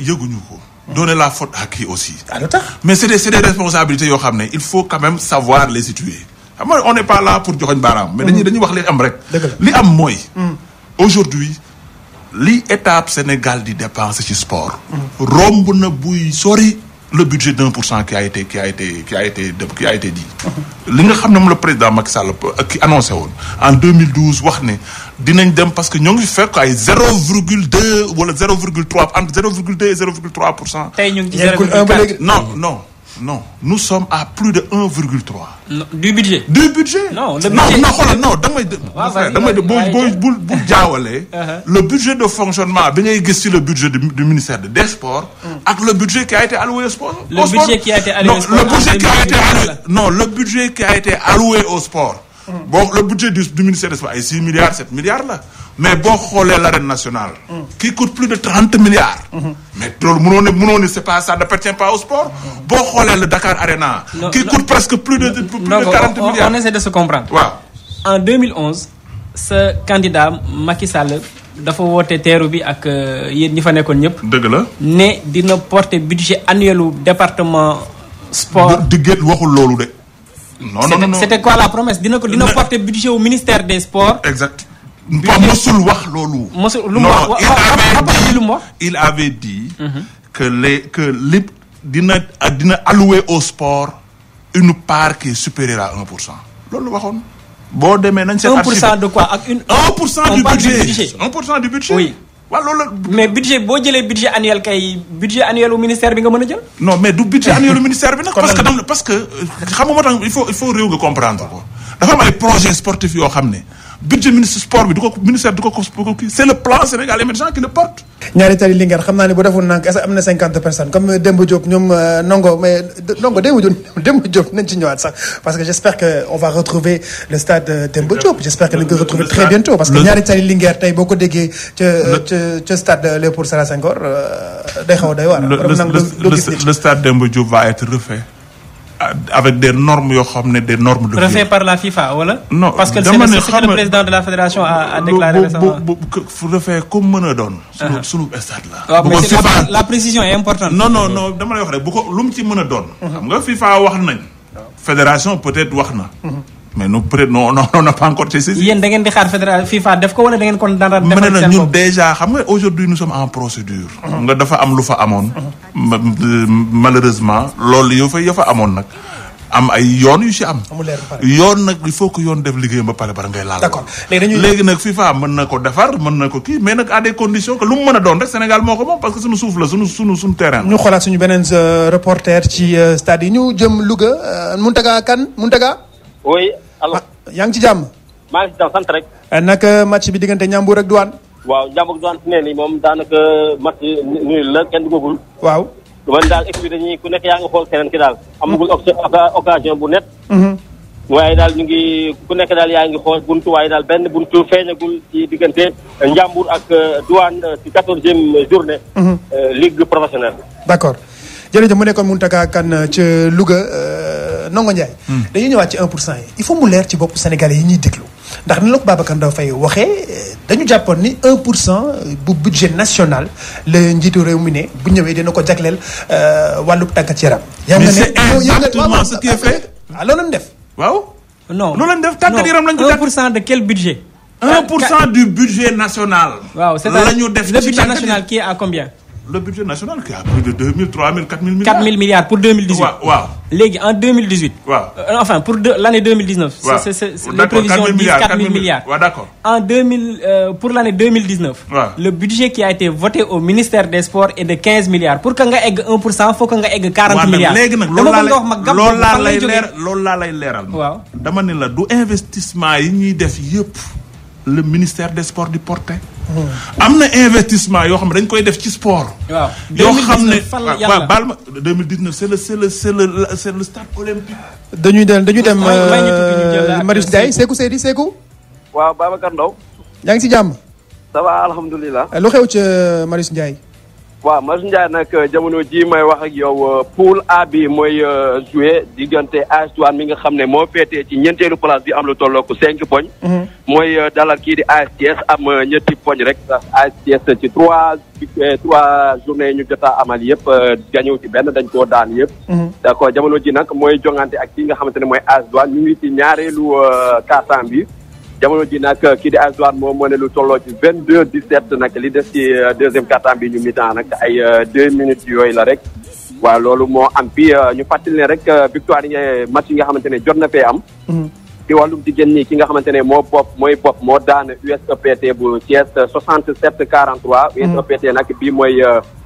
E: yëguñu ko. donner la faute à qui aussi.
B: lu tax.
E: mais c'est des responsabilités yoo xam ne il faut quand même savoir les situer xam nga on n'est pas là pour joxoñ baaraam. mais dañuy wax li am rek. li am mooy. aujourd'hui li état Sénégal di dépenser ci sport. romb na buy sori le budget d'1% qui a été dit. li nga xam ne moom le président Macky Sall ki annoncé woon en 2012 wax ne dinañ dem parce que ñoo ngi fekk ay 0,2 wala 0,3 entre 0,2 et 0,3%.
C: tey ñu ngi ci 0,4
E: non nous sommes à plus de 1,3.
C: du budget. non le budget
E: non xoolal non damay bul jaawalee. le budget de fonctionnement bi ngay gis ci le budget du ministère des sports. ak le budget qui a été alloué au sport.
C: le budget qui a été alloué au sport
E: le budget qui a été alloué au sport. bon le budget du ministère des sports ay 6 milliards 7 milliards la. mais boo xoolee l'arène nationale. qui coûte plus de 30 milliards. mais loolu mënoo ne c'est pas ça n'appartient pas au sport. boo xoolee le Dakar Arena. qui coûte presque plus de 40 milliards.
C: On essaie de se comprendre.
E: waaw.
C: En 2011 sa candidat Macky Sall dafa woote teeru bi ak yéen ñi fa nekkoon ñëpp.
E: dëgg la.
C: ne dina porter budget annuel u département sport.
E: waxul loolu de. non.
C: C'était quoi la promesse dina porter budget au ministère des sports.
E: Exact. mosul wax loolu. Il avait dit que lépp dina allouer au sport une part qui est supérieure à 1%. loolu waxoon. boo demee nañ.
C: 1% de quoi ak
E: 1% du budget. 1% du budget.
C: Oui.
E: waaw loolu.
C: mais budget boo jëlee budget annuel kay budget annuel au ministère bi nga mën a jël.
E: non mais du budget annuel au ministère bi nag. parce que xam nga moo tax il faut réew nga comprendre ko. dafa am ay projets sportifs yoo xam ne budget ministre sport bi du ko ministère du ko kii c'est le plan Sénégal émergent qui le porte.
B: ñaari tali Linguère xam naa ne bu defoon nag est-ce que am na 50 personnes comme Demba Diop ñoom Ndongo mais Ndongo Demba Diop nañ ci ñëwaat sax parce que j'espère que on va retrouver le stade Demba Diop j'espère que nañ ko retrouver très bientôt parce que ñaari tali Linguère tey boo ko déggee ca stade Léopold Sédar Senghor day xaw a doy waar.
E: le stade Demba Diop va être refait. Avec des normes yoo xam ne des normes de.
C: refait par la FIFA wala.
E: non
C: parce que c'est le président de la fédération a déclaré récemment.
E: refait comme mën a doon. sunu stade la.
C: waaw mais la précision est importante.
E: non dama lay wax rek bu ko lu mu ci mën a doon. xam nga FIFA wax nañ. fédération peut-être wax na. mais nous peut-être non on n'a pas encore saisi.
C: yéen da ngeen di xaar fédération FIFA def ko wala da ngeen kon daan defal
E: seen bopp. ñun déjà xam nga aujourd'hui nous sommes en procédure. xam nga dafa am lu fa amoon. malheureusement loolu ya fa amoon nag am ay yoon yu ci am. yoon nag il faut que yoon def liggéeyam ba pare bara ngay laal.
B: d'accord
E: léegi nag FIFA mën na ko defar mën na ko kii mais nag à des conditions que lu mu mën a doon rek Sénégal moo ko moom parce que suñu suuf la suñu terrain.
B: ñu xoolaat suñu beneen reporter ci stade yi ñu jëm Louga Mountaga Kane Mountaga.
F: oui allo.
B: yaa ngi ci jàmm.
F: maa ngi ci jàmm sant rek.
B: naka match bi diggante Ndiambour ak Douane.
F: waaw Ndiambour ak Douane fi ne nii moom daanaka match nul la kenn duggagul.
B: waaw.
F: man daal équipe dañuy ku nekk yaa ngi xool keneen ki daal. amagul occasion bu net. waaye daal ñu ngi ku nekk daal yaa ngi xool buntu waaye daal benn buntu feeñagul ci diggante Ndiambour ak Douane ci 14e journée. ligue professionnelle.
B: d'accord jërëjëf mu nekkoon Mountaga Kane ca Louga. Ndongo Ndiaye. dañuy ñëwaat ci 1% yi il faut mu leer ci bopp Sénégalais yi ñuy déglu ndax ni la ko Babacar Ndao Faye waxee dañu jàppoon ni 1% bu budget national la njiitu réew mi ne bu ñëwee dina ko jagleel wàllu tàggat yaram.
E: mais c'est exactement ce qui est fait.
B: loolu lañ def.
E: waaw.
C: non
E: loolu lañ def tàggat yaram lañ ko.
C: 1% de quel budget.
E: 1% du budget national.
C: waaw c'est
E: la ñu def
C: le budget national qui est à combien.
E: le budget national qui a plus de 2000 3000 4000 milliards.
C: 4000 milliards pour 2018.
E: waaw.
C: léegi en 2018.
E: waaw.
C: enfin pour l'année 2019.
E: waaw
C: c'est les prévisions disent 4000 milliards.
E: waaw d'accord.
C: Pour l'année 2019.
E: waaw.
C: le budget qui a été voté au ministère des sports est de 15 milliards pour que nga egg 1% faut que nga egg 40 milliards.
E: léegi nag loolu laa lay leeral.
C: waaw
E: dama ne la du investissement yi ñuy def yëpp le ministère des sports di porter. am na investissement yoo xam ne dañ koy def ci sport.
C: waaw
E: yoo xam ne waaw baal ma 2019 c'est le stade olympique.
B: dañuy dem Marius Ndiaye Sékou.
F: waaw Babacar Ndao.
B: yaa ngi ci jàmm.
F: ça va alhamdulilah.
B: lu xew ca Marius Ndiaye.
F: waaw Marius Ndiaye nag jamono ji may wax ak yow poule A bi mooy joué diggante AS Douane mi nga xam ne moo féetee ci ñeenteelu place bi am lu tollook 5 poñ. mooy dalal kii di AS Thiès am ñetti poñ rek AS Thiès ci 3 journées ñu jot a amal yëpp gañëw ci benn dañ koo daan yëpp. d'accord jamono ji nag mooy jongante ak kii nga xamante ne mooy AS Douane ñu ngi ci ñaareelu quart-temps bi. jamono ji nag kii di AS Douane moom moo ne lu tolloo ci 22-17 nag li des ci deuxième quart-temps bi ñu mi-temps nag ay 2 minutes yooyu la rek waaw loolu moo am fii ñu fàttali ne rek victoire yi match yi nga xamante ne jot na fee am. ci wàllum jigéen ñi ki nga xamante ne moo daan USEPT bu Thiès 67-43. USEPT nag bii mooy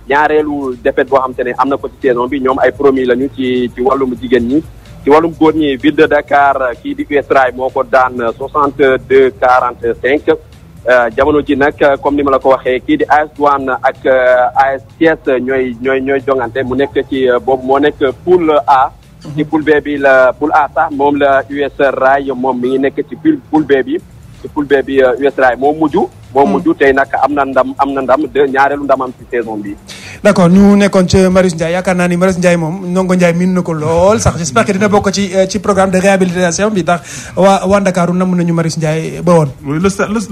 F: ñaareelu défaite boo xamante ne am na ko ci saison bi ñoom ay promis lañu ci wàllum jigéen ñi. ci wàllum góor ñi ville de Dakar kii di US Rail moo ko daan 62-45 jamono ji nag comme ni ma la ko waxee kii di AS Douane ak AS Thiès ñooy jongante mu nekk ci boobu moo nekk poule A. ci poule B bi la poule A sax moom la US Rail moom mi ngi nekk ci poule B bi ci poule B bi US Rail moo mujj tey nag am na ndam ñaareelu ndamam ci saison bi.
B: d'accord ñu nekkoon ca Marius Ndiaye yaakaar naa ni Marius Ndiaye moom Ndongo Ndiaye miin na ko lool sax j'espère que dina bokk ci programme de réhabilitation bi ndax waa Ndakaaru nam nañu Marius Ndiaye ba woon.
E: oui le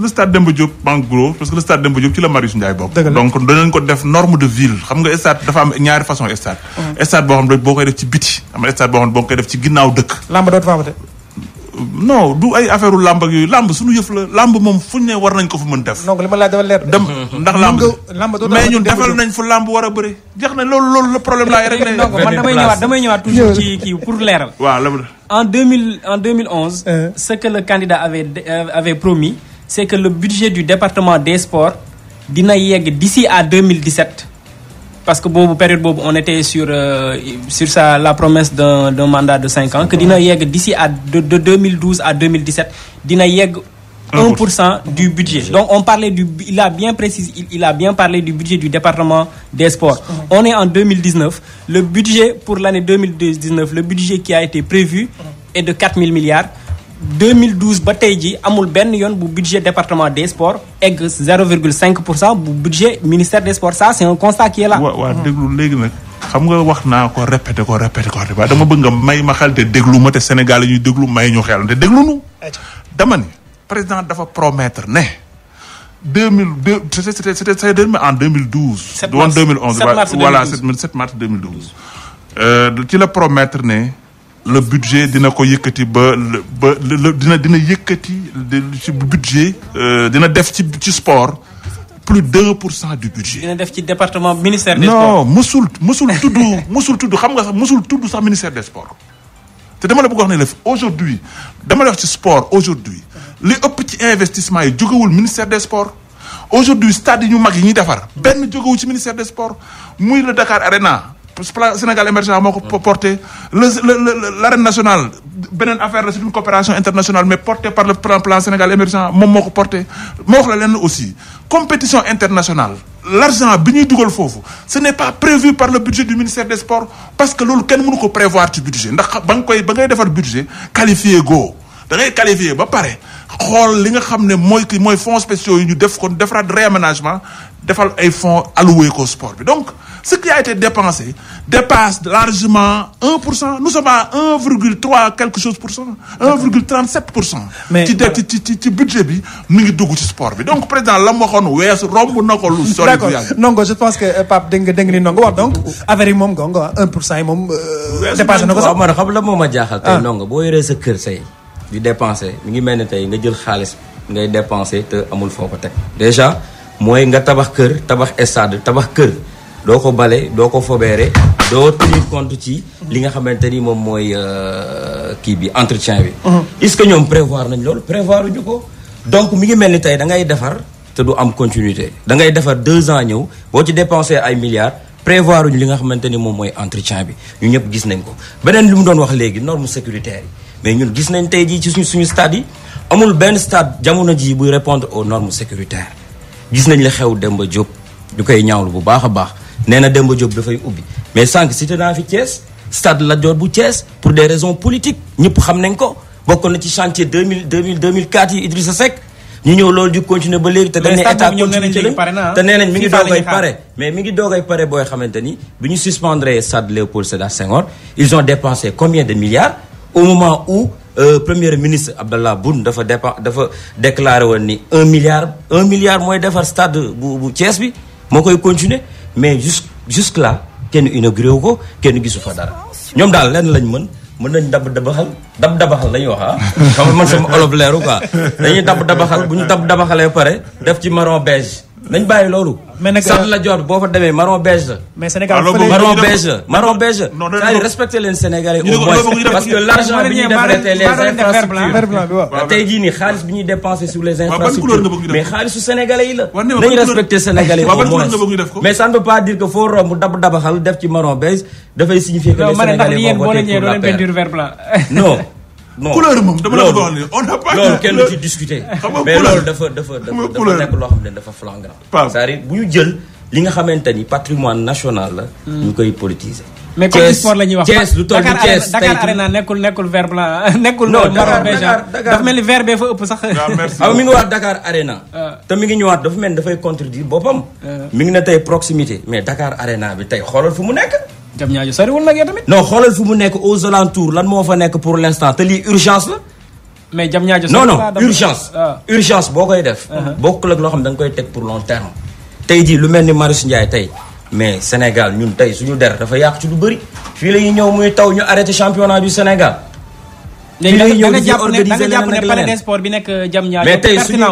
E: stade Demba Diop en gros parce que le stade Demba Diop ci la Marius Ndiaye bokk. donc danañ ko def norme de ville xam nga stade dafa am ñaari façon stade. stade boo xam ne boo koy def ci biti am na stade boo xam ne boo koy def ci ginnaaw dëkk.
B: lamb dootu fa amate.
E: non du ay affaire u lamb ak yooyu lamb suñu yëf la lamb moom fuñ ne war nañ ko fu mën def.
B: donc li ma laaj dafa leer.
E: ndax lamb mais ñun defal nañ fu lamb war a bëri. jeex na loolu le problème laay rek.
C: man damay ñëwaat toujours ci kii pour leeral.
E: waaw
C: en 2011. ce que le candidat avait promis c'est que le budget du département des sports dina yegg d'ici à 2017. parce que boobu période boobu on était sur la promesse d'un mandat de 5 ans que dina yegg d'ici à de 2012 à 2017 dina yegg 1% du budget. Donc on parlait il a bien précisé, il a bien parlé du budget du département des sports. On est en 2019, le budget pour l'année 2019, le budget qui a été prévu est de 4 000 milliards. 2012 ba tey ji amul benn yoon bu budget département des sports egg 0,5% bu budget ministère des sports. Ça c'est un constat qui est là.
E: waaw déglu léegi nag xam nga wax naa ko répété ko waaye dama bëgg nga may ma xel te déglu ma te Sénégal yi ñuy déglu may ñu xel te déglu nu dama ni président dafa promettre ne 2002 c'était en 2012.
C: 7 mars
E: 2011 voilà 7 mars 2012. ci la promettre ne. Le budget dina ko yëkkati dina yëkkati ci budget dina def ci sport plus de 1% du budget.
C: dina def ci département ministère des sports.
E: non musul tudd xam nga sax musul tudd sax ministère des sports. te dama la bëgg wax ne la aujourd'hui dama la wax ci sport aujourd'hui li ëpp ci investissement yi jógewul ministère des sports. aujourd'hui stade yi ñu mag yi ñuy defar benn jógewul ci ministère des sports muy le Dakar Arena. Plan Sénégal émergent moo ko porté l'arène nationale beneen affaire la c'est une coopération internationale mais portée par le plan Sénégal émergent moom moo ko porté moo wax la lenn aussi compétition internationale l'argent bi ñuy dugal foofu ce n'est pas prévu par le budget du ministère des sports parce que loolu kenn mënu ko prévoir ci budget ndax ba ngay defar budget qualifié go da ngay qualifié ba pare xool li nga xam ne mooy fonds spéciaux yi ñu def ko defaraat réaménagement defal ay fonds alloués ko sport bi donc ce qui a été dépensé dépasse largement 1%. Nous sommes à 1,3 quelque chose pour cent. 1,37%. mais ci budget bi mi ngi dugg ci sport bi donc président la mu waxoon weesu romb na ko lu sori.
B: d'accord Ndongo je pense que Pape dégg nga ni Ndongo wax donc affaire yi moom Ndongo 1% yi moom. dépassé na ko sax
D: waaw man xam la moo ma jaaxal. tey Ndongo boo yoree sa kër say di dépenser mi ngi mel ni tey nga jël xaalis ngay dépenser te amul foo ko teg. déjà mooy nga tabax kër tabax stade tabax kër. doo ko bale doo ko fobeere doo tenir compte ci li nga xamante ni moom mooy kii bi entretien bi. est-ce que ñoom prévoir nañ loolu prévoir uñu ko. donc mi ngi mel ni tey da ngay defar te du am continuité da ngay defar 2 ans ñëw boo ci dépensé ay milliards prévoir uñu li nga xamante ni moom mooy entretien bi ñu ñëpp gis nañ ko. beneen li mu doon wax léegi normes sécuritaires yi mais ñun gis nañ tey jii ci suñu stade yi amul benn stade jamono jii buy répondre aux normes sécuritaires gis nañ la xew Demba Diop ñu koy ñaawlu bu baax a baax. nee na Demba Diop dafay ubbi mais sànq cité naa fi Thiès stade Lat Dior bu Thiès pour des raisons politiques ñëpp xam nañ ko bokkoon na ci chantier 2004 yi Idrissa Seck ñu ñëw loolu di continuer ba léegi te dañ ne état continuité la te nee nañ mi ngi doogay pare mais mi ngi doogay pare booy xamante ni bi ñu suspendre stade Léopold Sédar Senghor ils ont dépensé combien de milliards au moment où premier ministre Abdallah Boun dafa déclaré woon ni 1 milliard mooy defar stade bu Thiès bi moo koy continuer mais jusque là kenn inauguré wu ko kenn gisu fa dara ñoom daal lenn lañ mën nañ dabaxal la ñuy wax xam nga man sama olof leeru quoi dañuy dabaxal bu ñu dabaxalee pare def ci marron beige nañ bàyyi loolu. mais nag Stade Lat Dior boo fa demee marron beige la.
B: mais Sénégal
D: marron beige c'est-à-dire respecter leen Sénégalais au moins parce que l'argent bi ñuy defaree les infrastructures tey jii nii xaalis bi ñuy dépenser sur les infrastructures mais xaalisu Sénégalais yi la. nañu respecter Sénégalais au moins mais ça ne veut pas dire que foo romb dabaxal def ci marron beige dafay signifier que les Sénégalais vont voter pour la paix. non.
E: couleur moom dama la wax ni on n'a pas
D: loolu kenn ci discuter mais loolu dafa nekk loo xam ne dafa flagrant c'est-à-dire bu ñu jël li nga xamante ni patrimoine national la. ñu koy politiser.
C: mais comme sport la ñuy wax
D: Thiès lu toll nii Thiès
C: Dakar Arena nekkul vert blanc nekkul. non Dakar dafa mel ni vert bee fa ëpp sax.
D: waaw mi ngi wax Dakar Arena. te mi ngi ñëwaat dafa mel ni dafay contredire boppam. mi ngi ne tey proximité mais Dakar Arena bi tey xoolal fu mu nekk.
C: Diamniadio soriwul nag yow tamit.
D: non xoolal fu mu nekk aux alentours lan moo fa nekk pour l'instant te lii urgence la.
C: mais Diamniadio
D: non urgence boo koy def. bokkul ak loo xam da nga koy teg pour long terme. tey jii lu mel ni Marius Ndiaye tey. mais Sénégal ñun tey suñu der dafa yàq ci lu bëri fii la ñuy ñëw muy taw ñu arrêté championnat du Sénégal.
C: fii la ñuy ñëw di organiser leneen ak leneen palais des sports bi nekk Diamniadio.
D: mais tey suñu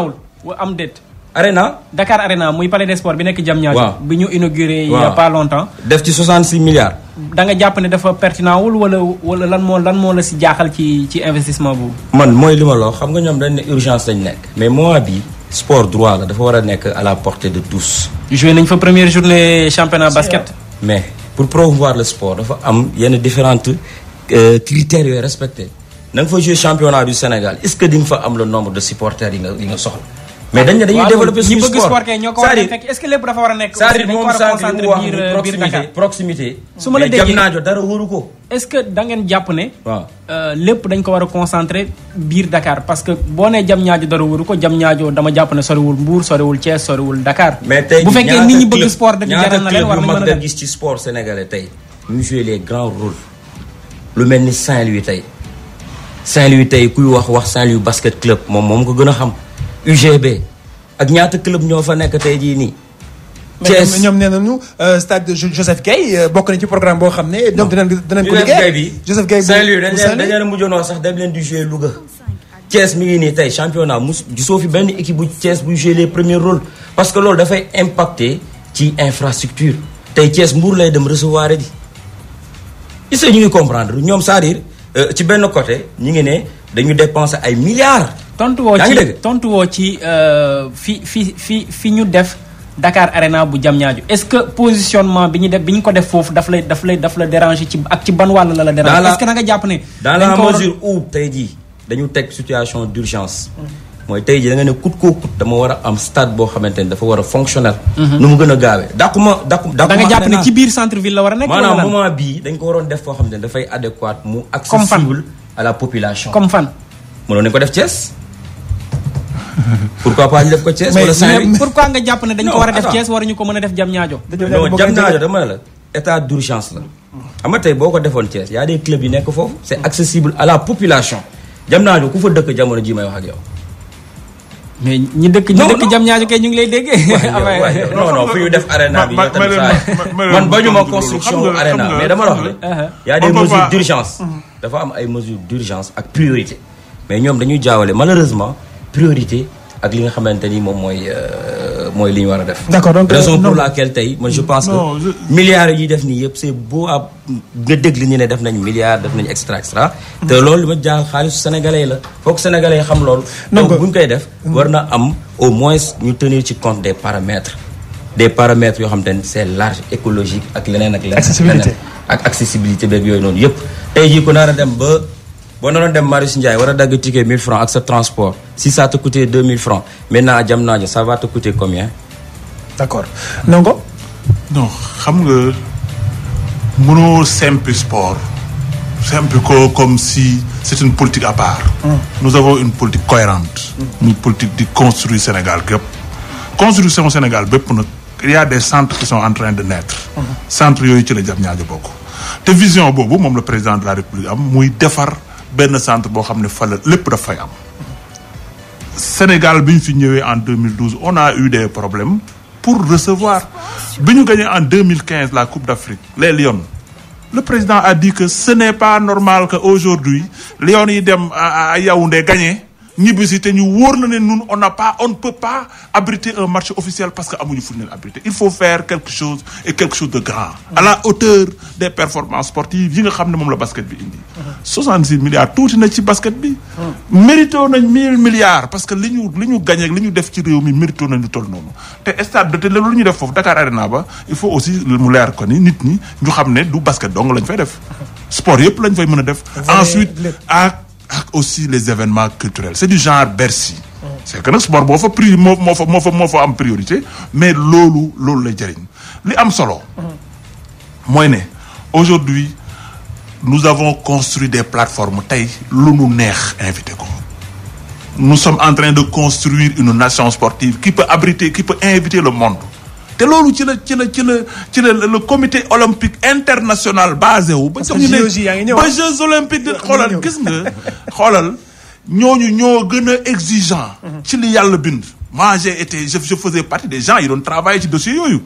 C: am déet.
D: Arena.
C: Dakar Arena muy palais des sports bi nekk Diamniadio.
D: waaw
C: bi ñu inauguré il y a pas longtemps.
D: def ci 66 milliards.
C: da nga jàpp ne dafa pertinent wul wala lan moo la si jaaxal ci investissement boobu.
D: man mooy li ma la wax xam nga ñoom dañ ne urgence lañ nekk. mais mois bi sport droit la dafa war a nekk à la portée de tous.
C: joué nañ fa première journée championnat basket.
D: mais pour promouvoir le sport dafa am yenn différentes critères yooyu respecté na nga fa joué championnat du Sénégal est-ce que di nga fa am le nombre de supporters yi nga soxla. mais dañuy développer suñu sport
C: c'est-à-dire est-ce que lépp dafa war a nekk.
D: c'est-à-dire moom sànq li mu wax biir Dakar proximité.
C: su ma la déggee
D: Diamniadio dara wóoru ko.
C: est-ce que da ngeen jàpp ne.
D: waaw
C: lépp dañ ko war a concentrer biir Dakar parce que boo nee Diamniadio dara wóoru ko Diamniadio dama jàpp ne soriwul Mbour soriwul Thiès soriwul Dakar.
D: mais tey
C: bu fekkee nit ñi bëgg sport dëgg jaral na leen war nañ mën a
D: def gis ci sport sénégalais tey ñu joué les grands rôles lu mel ni Saint-Louis tey kuy wax Saint-Louis basket club moom ko gën a xam UGB. ak ñaata club ñoo fa nekk tey jii nii.
B: Thiès ñoom nee nañu stade Joseph Gueye bokk na ci programme boo xam ne. donc dinañ ko liggéey Joseph Gueye
D: Saint-Louis dañ leen mujjoon sax dem leen di jouer Louga. Thiès mi ngi nii tey championnat gisoo fi benn équipe bu Thiès buy jouer les premiers rôles parce que loolu dafay impacter ci infrastructure tey Thiès Mbour lay dem recevoir ji. est-ce que ñu ngi comprendre ñoom c'est-à-dire ci benn côté ñu ngi ne dañu dépenser ay milliards.
C: tontu woo ci fi ñu def Dakar Arena bu Diamniadio est-ce que positionnement bi ñu ko def foofu daf la déranger ci ban wàll la déranger. est-ce que da nga jàpp ne.
D: dans la mesure où tey jii dañu teg situation d'urgence. mooy tey jii da nga ne coûte que coûte dama war a am stade boo xamante ni dafa war a fonctionnel. nu mu gën a gaawee da nga jàpp
C: ne ci biir centre ville la war a nekk.
D: maanaam moment bii dañ ko waroon def foo xamante ni dafay adéquat mu accessible à la population.
C: comme fan.
D: mënoon nañu ko def Thiès. pourquoi pas ñu def ko Thiès wala Saint-Louis.
C: pourquoi nga jàpp ne dañ ko war a def Thiès waruñu ko mën a def Diamniadio.
D: non Diamniadio dama ne la état d'urgence la. xam nga tey boo ko defoon Thiès y a des clubs yi nekk foofu. c'est accessible à la population. Diamniadio ku fa dëkk jamono ji may wax ak yow.
C: mais ñi dëkk Diamniadio kay ñu ngi lay déggee.
D: non fu ñu def arena bi yow tamit man bañu ma construction arena mais dama la wax ne. y a des mesures d'urgence. dafa am ay mesures d'urgence ak priorité. mais ñoom dañuy jaawale malheureusement priorité ak li nga xamante ni moom mooy li ñu war a def.
B: d'accord donc
D: raison pour laquelle tey moi je pense que milliards yi def nii yëpp c'est beau à nga dégg li ñu ne def nañ milliards def nañ extra. te loolu li ma jaaxal xaalisu sénégalais la foog sénégalais xam loolu. donc bu ñu koy def. war na am au moins ñu tenir ci compte des paramètres yoo xamante ni c'est large écologique ak leneen ak leneen.
B: accessibilité
D: ak accessibilité beeg yooyu noonu yëpp. tey jii ku nar a dem ba. boo naroon dem Marius Ndiaye war a dagg ticket 1000 francs ak sa transport si ça te coûtait 2000 francs maintenant Diamniadio ça va te coûter combien.
B: d'accord Ndongo.
E: non xam nga mënoo simple sport simple ko comme si c'est une politique à part. nous avons une politique cohérente. une politique di construire Sénégal gépp construction Sénégal bépp nag il y a des centres qui sont en train de naître. centres yooyu ci la Diamniadio bokk. te vision boobu moom le président de la République am muy defar. benn centre boo xam ne fa la lépp daf fay am Sénégal bi ñu fi ñëwee en 2012 on a eu des problèmes pour recevoir bi ñu gagné en 2015 la Coupe d'Afrique les Lions le président a dit que ce n'est pas normal que aujourd'hui Lions yi dem à Yaoundé gagné ñibbisi te ñu wóor na ne ñun on ne peut pas abriter un match officiel parce que amuñu fu ñu leen abriter il faut faire quelque chose de grand à la hauteur des performances sportives yi nga xam ne moom la basket bi indi 66 milliards tuuti na ci basket bi mérité nañ 1000 milliards parce que li ñu gagné li ñu def ci réew mi mérité nañ lu toll noonu te stade de te lu ñu def foofu Dakar Arena ba il faut aussi mu leer ko ni nit ñi ñu xam ne du basket dong lañ fay def sport yëpp lañ fay mën a def ensuite ak aussi les événements culturels c'est du genre Bercy c'est que nag sport boo fa moo fa am priorité mais loolu lay jëriñ li am solo. mooy ne aujourd'hui nous avons construit des plateformes tey lu nu neex invité ko. nous sommes en train de construire une nation sportive qui peut inviter le monde. te loolu ci la le comité olympique international basé wu. ba jox ñu ne ba Jeux olympiques xoolal gis nga xoolal ñooñu ñoo gën a exigeant. ci li yàlla bind. moi je faisais partie des gens yi doon travailler ci dossier yooyu.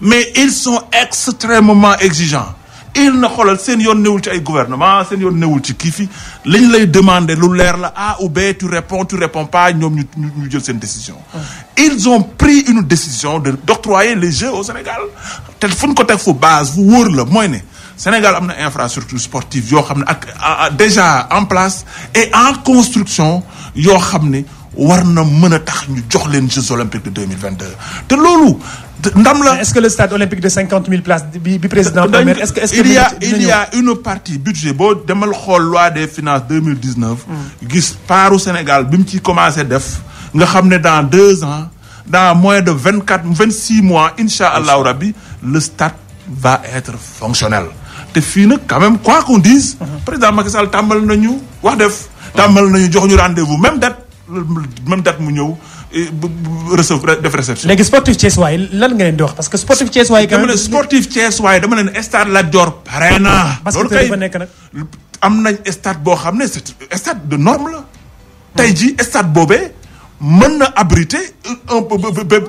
E: mais ils sont extrêmement exigeants. il na xoolal seen yoon newul ci ay gouvernement seen yoon newul ci kii fi lañ lay demander lu leer la A ou B tu réponds pas ñoom ñu jël seen décision. ils ont pris une décision d'octroyer les Jeux au Sénégal te fu ñu ko teg fu base fu wóor la mooy ne Sénégal am na infrastructure sportive yoo xam ne ak déjà en place et en construction yoo xam ne war na mën a tax ñu jox leen Jeux olympiques de 2022 te loolu. ndam la
B: est-ce que le stade olympique de 50 000 places bi président promet est-ce que
E: il y a une partie budget boo demal xool loi des finances 2019 gis paaru Sénégal bi mu ci commencé def nga xam ne dans 2 ans dans moins de 26 mois incha allahu rabbi le stade va être fonctionnel te fii nag quand même quoi qu'on dise président Macky Sall tàmbal nañu tàmbal nañu jox ñu rendez-vous même date mu ñëw def réception.
B: léegi sportif Thiès waay lan nga leen di wax parce que sportif Thiès waay.
E: dama ne sportif Thiès waay dama ne stade Lat Dior pare na. loolu kay
B: fa nekk nag.
E: am nañ stade boo xam ne c'est stade de norme la. tey jii stade boobee mën na abriter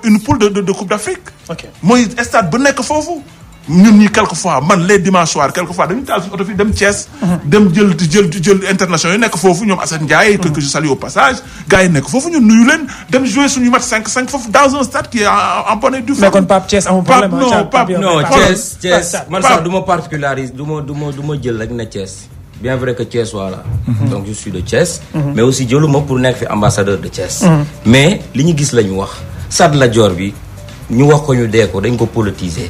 E: une poule de Coupe d'Afrique.
B: ok
E: mooy stade bu nekk foofu. ñun ñi quelquefois man les dimanches soirs quelquefois dañuy taal suñu oto fii dem Thiès. dem jël international yi nekk foofu ñoom Assane Ndiaye. que je salue au passage. gars yi nekk foofu ñun nuyu leen dem jouer suñu match 5-5 foofu dans un stade qui est en bonne et due forme.
B: mais kon Pape Thiès amul problème.
D: non Thiès man sax du ma particularise du ma jël rek ne Thiès. bien vrai que Thiès voilà. donc je suis de Thiès. mais aussi jëluma pour nekk fi ambassadeur de Thiès. mais li ñu gis la ñu wax. stade Lat Dior bi ñu wax ko ñu dee ko dañ ko politiser.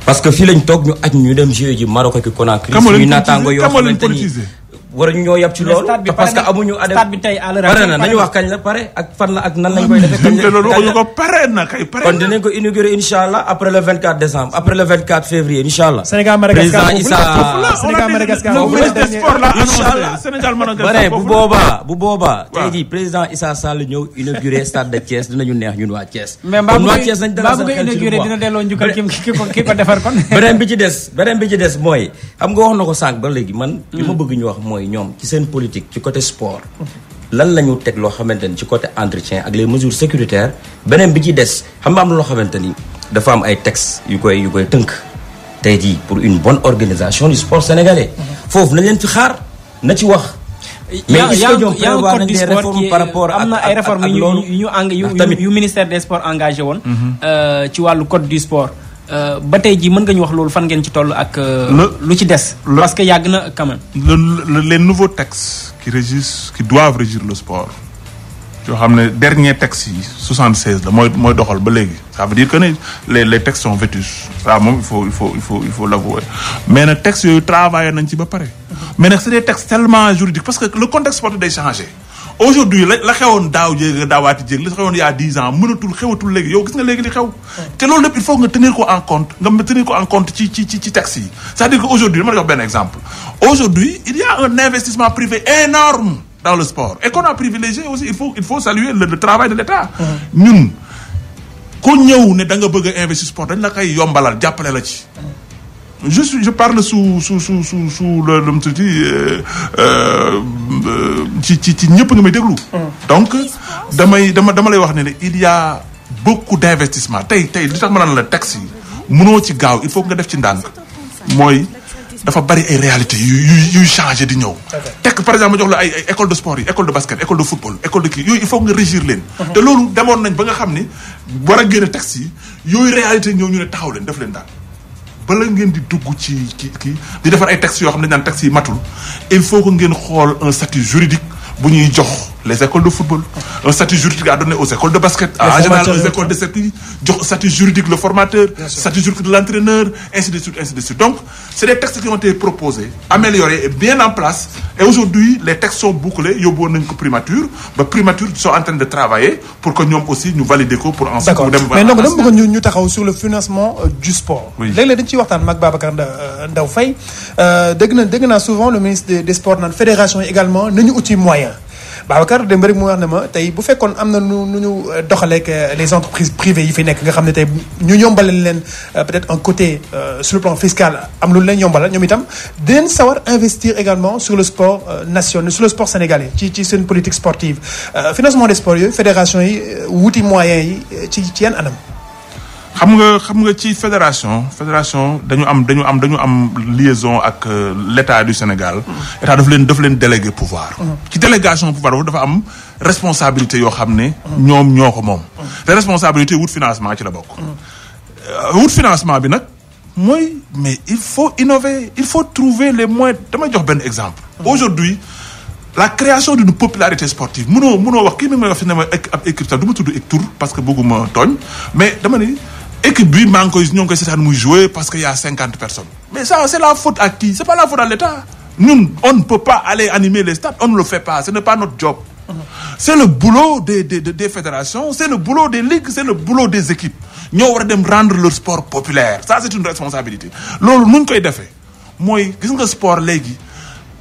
D: parce que fii lañ toog ñu aj ñu dem jouer ji Maroc ak Conakry. suñuy naataango yoo xamante ni war ñu ñoo yab ci loolu. parce que amuñu stade bi tey pare na nañu wax kañ la pare ak fan la ak nan lañ koy defee. kañ la
E: loolu waxuñu ko pare na kay pare na.
D: kon dinañ ko inaugurer incha allah après le 24 décembre après le 24 février incha allah.
B: Sénégal Madagascar
D: président Issa
E: Sénégal Madagascar
D: bu boobaa. tey jii président Issa Sall ñëw inaugurer stade de Thiès dinañu neex ñun waa Thiès.
C: mais mbaa bu ko inaugurer dina delloo njukkal ki ko defar kon.
D: beneen bi ci des mooy xam nga wax na ko sànq ba léegi man li ma bëgg ñu wax mooy ñoom ci seen politique ci côté sport lan la ñu teg loo xamante ni ci côté entretien ak les mesures sécuritaires beneen bi ci des xam nga am na loo xamante ni dafa am ay textes yu koy tënk tey jii pour une bonne organisation du sport sénégalais foofu nañ leen ci xaar na ci wax.
C: mais est-ce que ñoom prévoir nañ des réformes par rapport ak am na ay réformes yu ministère des sports engagé woon. ci wàllu code du sport. ba tey jii mën nga ñu wax loolu fan ngeen ci toll ak. lu ci des. parce que yàgg na quand même.
E: les nouveaux textes qui doivent régir le sport yoo xam ne dernier texte yi 76 la mooy doxal ba léegi ça veut dire que ne les textes sont vétus ça moom il faut l'avouer mais nag textes yooyu travaillé nañ ci ba pare. mais nag c'est des textes tellement juridiques parce que le contexte sportif day changé. aujourd'hui la xewoon daawaati jéeg la xewoon il y a 10 ans xewatul léegi yow gis nga léegi li xew. te loolu lépp il faut nga tenir ko en compte ci texte yi. c'est-à-dire que aujourd'hui dama la jox benn exemple. aujourd'hui il y a un investissement privé énorme dans le sport et qu'on a privilégié aussi il faut saluer le travail de l'État. ñun ku ñëw ne da nga bëgg a investir sport dañ la koy yombalal jàppale la ci. je parle sous le mu tudd ci ñëpp nga may déglu. donc dama lay wax ne il y a beaucoup d'investissement tey li tax ma naan la taxi yi mënoo ci gaaw il faut nga def ci ndànk mooy dafa bari ay réalités yuy changer di ñëw. tekk par exemple ma jox la ay école de sport yi école de basket école de football école de kii yooyu il faut nga régir leen. te loolu demoon nañ ba nga xam ni war a génne taxi yi yooyu réalité ñëw ñu ne taxaw leen def leen daal. bala ngeen di dugg ci kii di defar ay textes yoo xam ne dañ naan textes yi matul il faut que ngeen xool un statut juridique bu ñuy jox les écoles de football. Un statut juridique à donner aux écoles de basket. En général, aux écoles de circuit, statut juridique le formateur, statut juridique de l'entraîneur, ainsi de suite, ainsi de suite. Donc, c'est des textes qui ont été proposés, améliorés et bien en place. Et aujourd'hui, les textes sont bouclés. Il y a une primature. Les primatures sont en train de travailler pour que nous aussi nous validions pour ensuite.
B: D'accord. Mais donc, nous avons sur le financement du sport. Oui. Là, nous avons Mac Babacar Ndaw Faye. Souvent, le ministre des Sports, dans la fédération également, nous avons outils moyens. Babacar dem rek mu wax ne ma tey bu fekkoon am na nu ñu doxaleeg les entreprises privées yi fi nekk nga xam ne tey ñu yombalal leen peut-être un côté sur le plan fiscal am lu leen yombalal ñoom itam dinañ sawar investir également sur le sport national sur le sport sénégalais ci seen politique sportive financement des sports yooyu fédération yi wuti moyens yi ci yan anam.
E: xam nga ci fédération dañu am liaison ak l'État du Sénégal. État daf leen déléguer pouvoir. ci délégation pouvoir dafa am responsabilité yoo xam ne. ñoom ñoo ko moom. te responsabilité wut financement ci la bokk. wut financement bi nag mooy mais il faut innover il faut trouver les moyens damay jox benn exemple. Aujourd'hui la création d'une popularité sportive mënoo wax kii mi may wax fi ne ma ab équipe sax du ma tudd tur parce que bëgguma tooñ mais dama ni. Équipe bi ñoo ngi koy seetaan muy jouer parce qu'il y a 50 personnes. Mais ça, c'est la faute à qui? C'est pas la faute à l'État. Nous, on ne peut pas aller animer les stades, on ne le fait pas. Ce n'est pas notre job. C'est le boulot des fédérations, c'est le boulot des ligues, c'est le boulot des équipes. Ñoo war a dem rendre leur sport populaire. Ça, c'est une responsabilité. Loolu nu ñu koy defee mooy gis nga sport léegi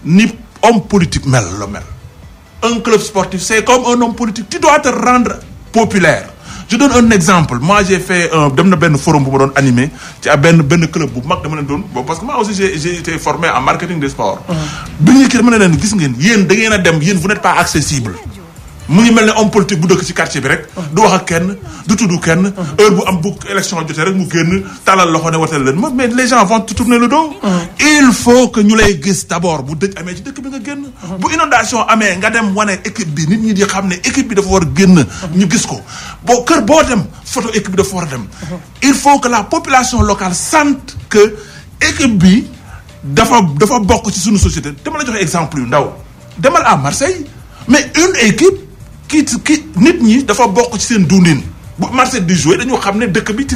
E: ni homme politique mel la mel. Un club sportif, c'est comme un homme politique. Tu dois te rendre populaire. Je donne un exemple. Moi, j'ai fait dem na benn forum bu ma doon animé ci benn club bu mag dama leen doon parce que moi aussi j'ai été formé en marketing des sports. bi ñu kii dama ne leen gis ngeen yéen da ngeen a dem yéen vous n'êtes pas accessible. mu ngi mel ne homme politique bu dëkk ci quartier bi rek. du wax ak kenn du tudd kenn. heure bu am bu élection jotee rek mu génn talal loxo ne watal leen mais les gens vont te tourner le dos. Il faut que ñu lay gis d'abord bu dëj amee ci dëkk bi nga génn. bu inondation amee nga dem wane équipe bi nit ñi di xam ne équipe bi dafa war génn. ñu gis ko kër boo dem photo équipe bi dafa war a dem. il faut que la population locale sente que équipe bi dafa bokk ci suñu société dama la joxe exemple yu ndaw demal à Marseille mais une équipe. ki nit ñi dafa bokk ci seen dundin bu Marseille di jouer dañoo xam ne dëkk bi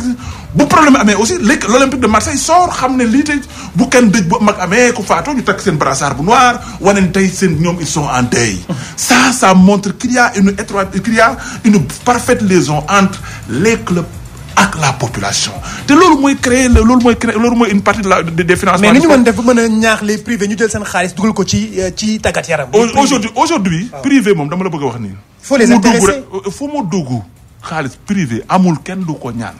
E: bu problème amee aussi l'Olympique de Marseille sort xam ne lii tey bu kenn dëj bu mag amee ku faatoo ñu takk seen brassard bu noir wane ne tey seen ñoom ils sont en deuil. Ça montre qu'il y a une parfaite liaison entre les clubs ak la population te loolu mooy une partie des financements.
B: mais ni ñu mën def ba mën a ñaax les privés ñu jël seen xaalis dugal ko ci tàggat yaram.
E: aujourd'hui privé moom dama la bëgg a wax nii.
B: il faut les intéresser
E: fu mu dugg xaalis privé amul kenn du ko ñaan.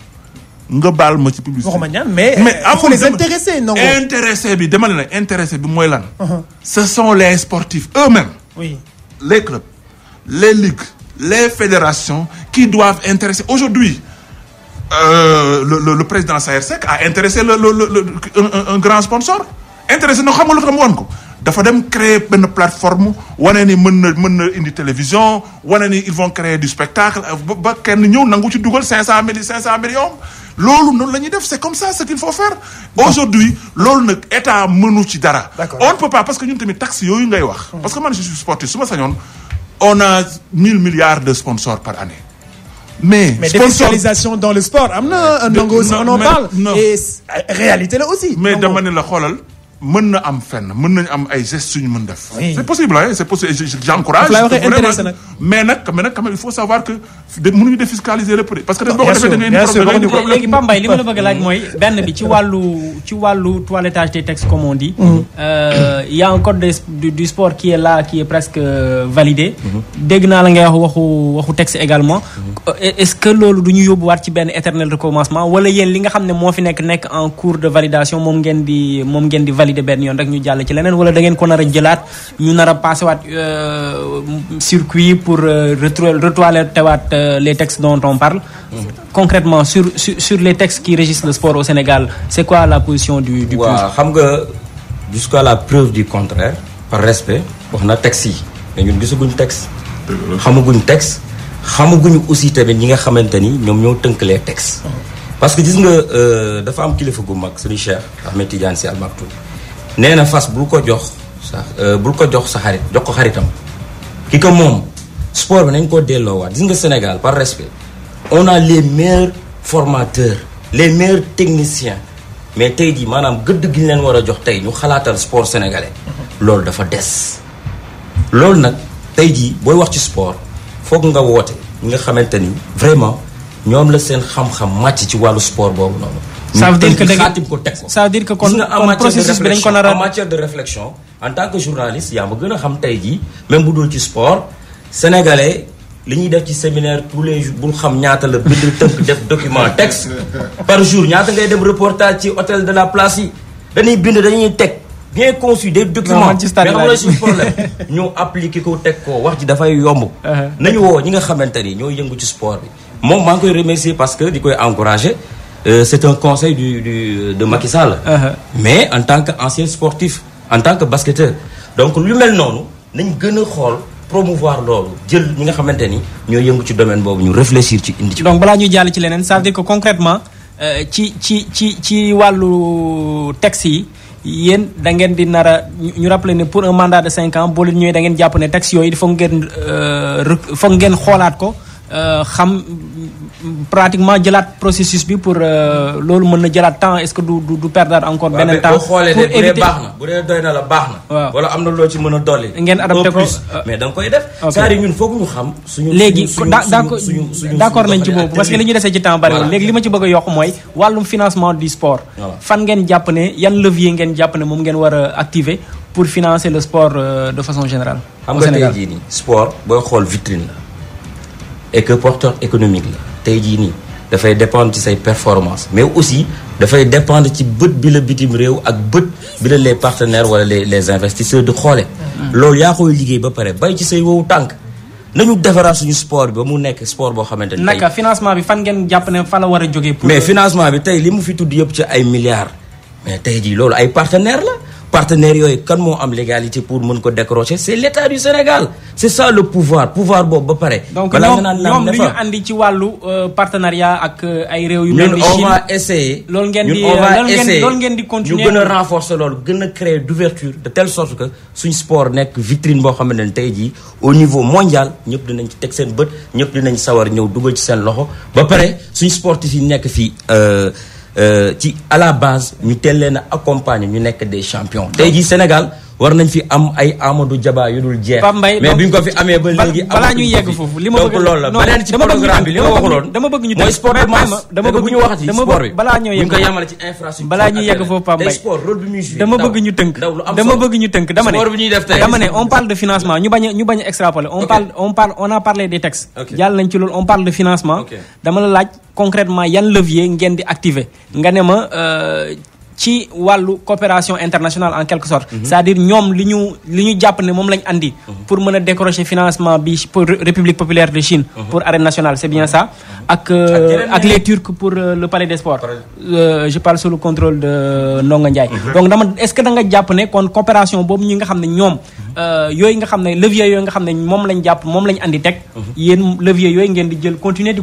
E: nga baal ma ci publicité.
B: waxuma ñaan mais il faut les intéresser non.
E: intéressé bi dama ne intéressé bi mooy lan. ce sont les sportifs eux-mêmes.
B: oui
E: les clubs les ligues les fédérations qui doivent intéresser aujourd'hui. Le président Saër Seck a intéressé un grand sponsor intéressé na xam nga lu tax mu wan ko dafa dem créer benn plateforme wane ni mën na indi télévision wane ni ils vont créer du spectacle ba kenn ñëw nangu ci dugal 500 millions loolu noonu la ñuy def c'est comme ça ce qu'il faut faire aujourd'hui loolu nag état mënu ci dara. On ne peut pas parce que ñun tamit taxes yooyu ngay wax. parce que man je suis sportif su ma sañoon on a 1000 milliards de sponsors par année. Mais
B: défiscalisation dans le sport am na ndongo aussi on en parle et réalité la aussi.
E: mais dama ne la xoolal mën na am fenn mën nañu am ay gestes yu ñu mën def. c'est possible c'est possible j'encourage. mais nag quand même il faut savoir que mënuñu défiscaliser le prix parce que boo ko defee da ngay indi problème.
C: léegi Pape Mbaye li ma la bëgg a laaj mooy benn bi ci wàllu toilettage des textes comme on dit. Il y a un code du sport qui est là qui est presque validé. dégg naa la ngay waxu texte également. est-ce que loolu du ñu yóbbuwaat ci benn éternel recommencement wala yéen li nga xam ne moo fi nekk en cours de validation moom ngeen di valider benn yoon rek ñu jàll ci leneen wala da ngeen ko nar a jëlaat ñu nar a passé waat circuit pour retoiletter waat les textes dont on parle. Concrètement sur les textes qui régissent le sport au Sénégal c'est quoi la position du
D: waaw xam nga jusqu'à la preuve du contraire par respect wax na texte yi mais ñun gisaguñ texte xamaguñ aussi tamit ñi nga xamante ni ñoom ñoo tënk les textes parce que gis nga dafa am kilifa gu mag suñu Cheikh Ahmed Tidiane Sy Al Maktoum nee na fas bul ko jox sa xarit jox ko xaritam ki ko moom sport bi nañ ko delloowaat gis nga Sénégal par respect on a les meilleurs formateurs les meilleurs techniciens mais tey jii maanaam gëdd gi ñu leen war a jox tey ñu xalaatal sport sénégalais loolu dafa des. loolu nag tey jii booy wax ci sport foog nga woote ñi nga xamante ni vraiment ñoom la seen xam-xam màcc ci wàllu sport boobu noonu.
C: ça veut dire que
D: xaatim ko teg ko.
C: ça veut dire que kon processus bi dañ ko nar a
D: en matière de réflexion en tant que journaliste yaa ma gën a xam tey jii même bu dul ci sport sénégalais li ñuy def ci séminaire tous les jours bul xam ñaata la bind tënk def document texte par jour ñaata ngay dem reportage ci hôtel de la place yi dañuy bind dañuy teg bien conçu des documents mais xam nga suñu problème ñu appliqué ko teg ko wax ji dafay yomb. nañu woo ñi nga xamante ni ñoo yëngu ci sport bi moom maa ngi koy remercier parce que di koy encourager. C'est un conseil de Macky Sall. Mais en tant qu'ancien sportif, en tant que basketteur. Donc lu mel noonu nañ gën a xool promouvoir loolu jël ñi nga xamante ni ñoo yëngu ci domaine boobu ñu réfléchir ci indi ci.
C: donc balaa ñuy jàll ci leneen ça veut dire que concrètement ci wàllu texte yi yéen da ngeen di nar a ñu rappeler ne pour un mandat de 5 ans boo leen ñëwee da ngeen jàpp ne texte yooyu foog ngeen xoolaat ko xam. Pratiquement jëlaat processus bi pour loolu mën na jëlaat temps est-ce que du perdre encore beneen temps
D: pour éviter baax na bu dee doy na la baax na. waaw wala am na loo ci mën a dolli.
C: ngeen adapté ko
D: mais da nga koy def. c'est-à-dire ñun foog ñu xam. suñu
C: léegi d'accord nañ ci boobu parce que li ñu desee ci temps bariwul léegi li ma ci bëgg a yokk mooy wàllum financement du sport. fan ngeen jàpp ne yan levier ngeen jàpp ne moom ngeen war a activer pour financer le sport de façon générale.
D: xam nga tey jii nii sport booy xool vitrine la et que porteur économique la. tey jii nii dafay dépendre ci say performance mais aussi dafay dépendre ci bët bi la bitim réew ak bët bi la les partenaires wala les investisseurs di xoole loolu yaa koy liggéey ba pare bay ci say wowu tànk nañu defaraat suñu sport bi ba mu nekk sport boo xamante ni
C: naka financement bi fan ngeen jàpp ne fa la war a jógee pour
D: mais financement bi tey li mu fi tudd yëpp ci ay milliards mais tey jii loolu ay partenaires la partenaires yooyu kan moo am légalité pour mën ko décrocher c'est l'État du Sénégal c'est ça le pouvoir boobu ba pare.
C: donc ñoom li ñu andi ci wàllu partenariat ak ay réew yu mel ni Chine
D: on va essayer.
C: loolu ngeen di continuer
D: ñu gën a renforcer loolu gën a créer d'ouverture de telle sorte que suñ sport nekk vitrine boo xamante ne tey jii au niveau mondial ñëpp dinañ ci teg seen bët ñëpp dinañ sawar ñëw dugal ci seen loxo ba pare suñ sportif yi nekk fii. ci à la base ñu teel leen a accompagner ñu nekk des champions tey jii Sénégal war nañ fi am ay Amadou Diaba yu dul jeex.
C: mais
D: bi ñu ko fi amee ba léegi.
C: balaa ñuy yegg foofu li ma bëgg
D: donc loolu la beneen ci programme bi li ma waxuloon.
C: dama bëgg ñu
D: mooy sport de masse bu ñu waxati sport bi.
C: balaa ñuy yegg
D: bu ñu ko yemale ci infrastructure.
C: balaa ñuy yegg foofu Pape Mbaye
D: sport rôle bi muy joué
C: dama bëgg ñu tënk dama ne
D: sport bi ñuy def tey
C: dama ne on parle de financement ñu bañ a extrapoler on a parlé des textes. jàll nañ ci loolu on parle de financement. dama la laaj concrètement yan levier ngeen di activer nga ne ma ci wàllu coopération internationale en quelque sorte. c'est-à-dire ñoom li ñu jàpp ne moom lañ andi. pour mën a décrocher financement bi pour République populaire de Chine. pour arène nationale c'est bien ça. ak les Turcs pour le palais des sports. je parle sous le contrôle de Ndonga Ndiaye. donc est-ce que da nga jàpp ne kon coopération boobu ñi nga xam ne ñoom yooyu nga xam ne levier yooyu nga xam ne moom lañ jàpp moom lañ andi teg. yéen levier yooyu ngeen di jël continuer di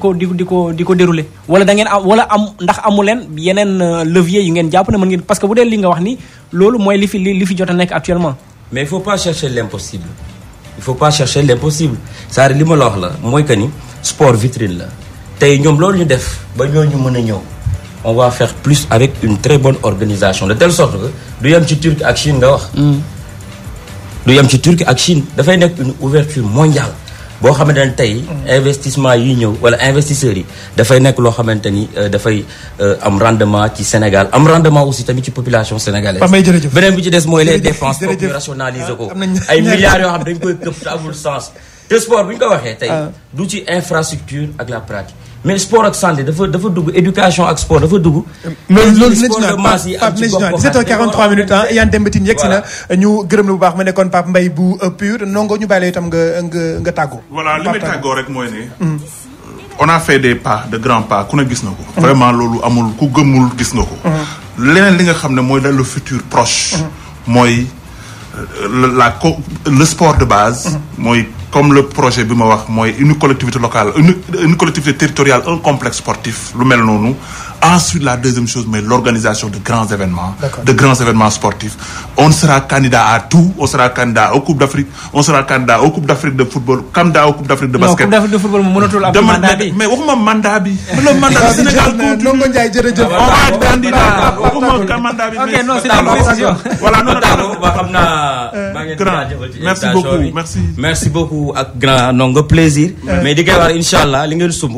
C: ko dérouler. wala da ngeen am ndax amu leen yeneen levier yu ngeen jàpp ne mën ngeen parce que bu dee li nga wax ni loolu mooy li fi jot a nekk actuellement.
D: mais il faut pas chercher l'impossible c'est-à-dire li ma la wax la mooy que ni sport vitrine la tey ñoom loolu ñu def ba ñooñu mën a ñëw on va faire plus avec une très bonne organisation de telle sorte que du yem ci Turquie ak Chine nga wax. du yem ci Turquie ak Chine dafay nekk une ouverture mondiale boo xamante ne tey investissement yi ñëw wala investisseurs yi dafay nekk loo xamante ni dafay am rendement ci Sénégal am rendement aussi tamit ci population sénégalaise. beneen bi ci des mooy les dépenses pour ñu rationaliser ko ay milliards yoo xam dañ koy këpp te amul sens te sport bu ñu ko waxee tey du ci infrastructure ak la pratique mais sport ak santé dafa dugg éducation ak sport dafa dugg.
B: loolu sport de masse yi am ci gox 17h43 minutes Yane Demba Tine yegg si na ñu gërëm la bu baax ma nekkoon Pape Mbaye bu PUR nongo ñu bàyyi la itam nga tàggoo.
E: voilà li may tàggoo rek mooy ne. on a fait des pas de grands pas ku ne gis na ko. vraiment loolu amul ku gëmul gis nga ko. leneen li nga xam ne mooy dans le futur proche. mooy le sport de base. mooy comme le projet bi ma wax mooy une collectivité locale une collectivité territoriale un complexe sportif lu mel noonu. Ensuite, la deuxième chose, mais l'organisation de grands événements sportifs. On sera candidat à tout. On sera candidat aux Coupes d'Afrique. On sera candidat aux Coupes d'Afrique de football, candidat aux Coupes d'Afrique de basket.
C: Coupe d'Afrique de football,
E: mais waxuma mandat bi. Le mandat du Sénégal continue. On va être candidat. Waxuma mandat bi.
C: Ok, non, c'est une précision.
E: Voilà, non,
D: grand.
E: Merci beaucoup.
D: Merci beaucoup ak grand nongo plaisir. Mais di koy wax inchallah li ngeen sumb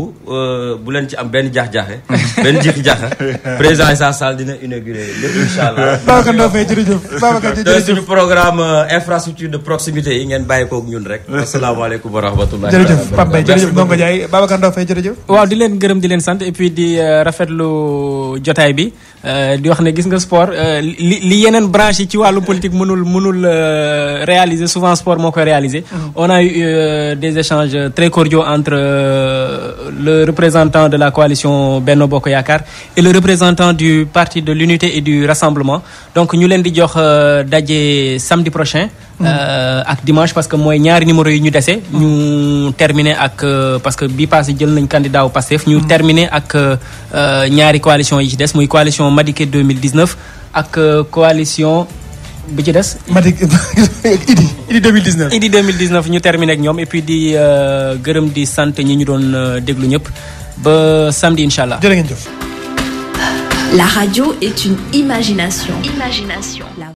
D: bu leen ci am benn jaax-jaaxe. Benn président Issa Sall dina inauguré lépp inchallah.
B: Babacar Ndofé jërëjëf.
D: Suñu programme infrastructure de proximité yi ngeen bàyyi koog ñun rek. asalaamaaleykum wa rahmatullahi.
B: jërëjëf Pape Mbaye jërëjëf Ndongo Ndiaye Babacar Ndofé jërëjëf.
C: waaw di leen gërëm di leen sant et puis di rafetlu jotaay bi di wax ne gis nga sport li yeneen branche yi ci wàllu politique mënul réaliser souvent sport moo koy réaliser. On a eu des échanges très cordiaux entre le représentant de la coalition Benno Bokk Yaakaar et le représentant du parti de l'unité et du rassemblement donc ñu leen di jox daje samedi prochain ak dimanche parce que mooy ñaari numéro yi ñu dese ñu terminer ak parce que bii passé jël nañ candidat wu Pastef ñu terminer ak ñaari coalition yi ci des muy coalition Madické 2019 ak coalition bi ci des
B: Idi 2019
C: Idi 2019 ñu terminer ak ñoom et puis di gërëm di sant ñi ñu doon déglu ñëpp ba samedi inchallah.
B: jërë ngeen jëf.
A: La radio est une imagination.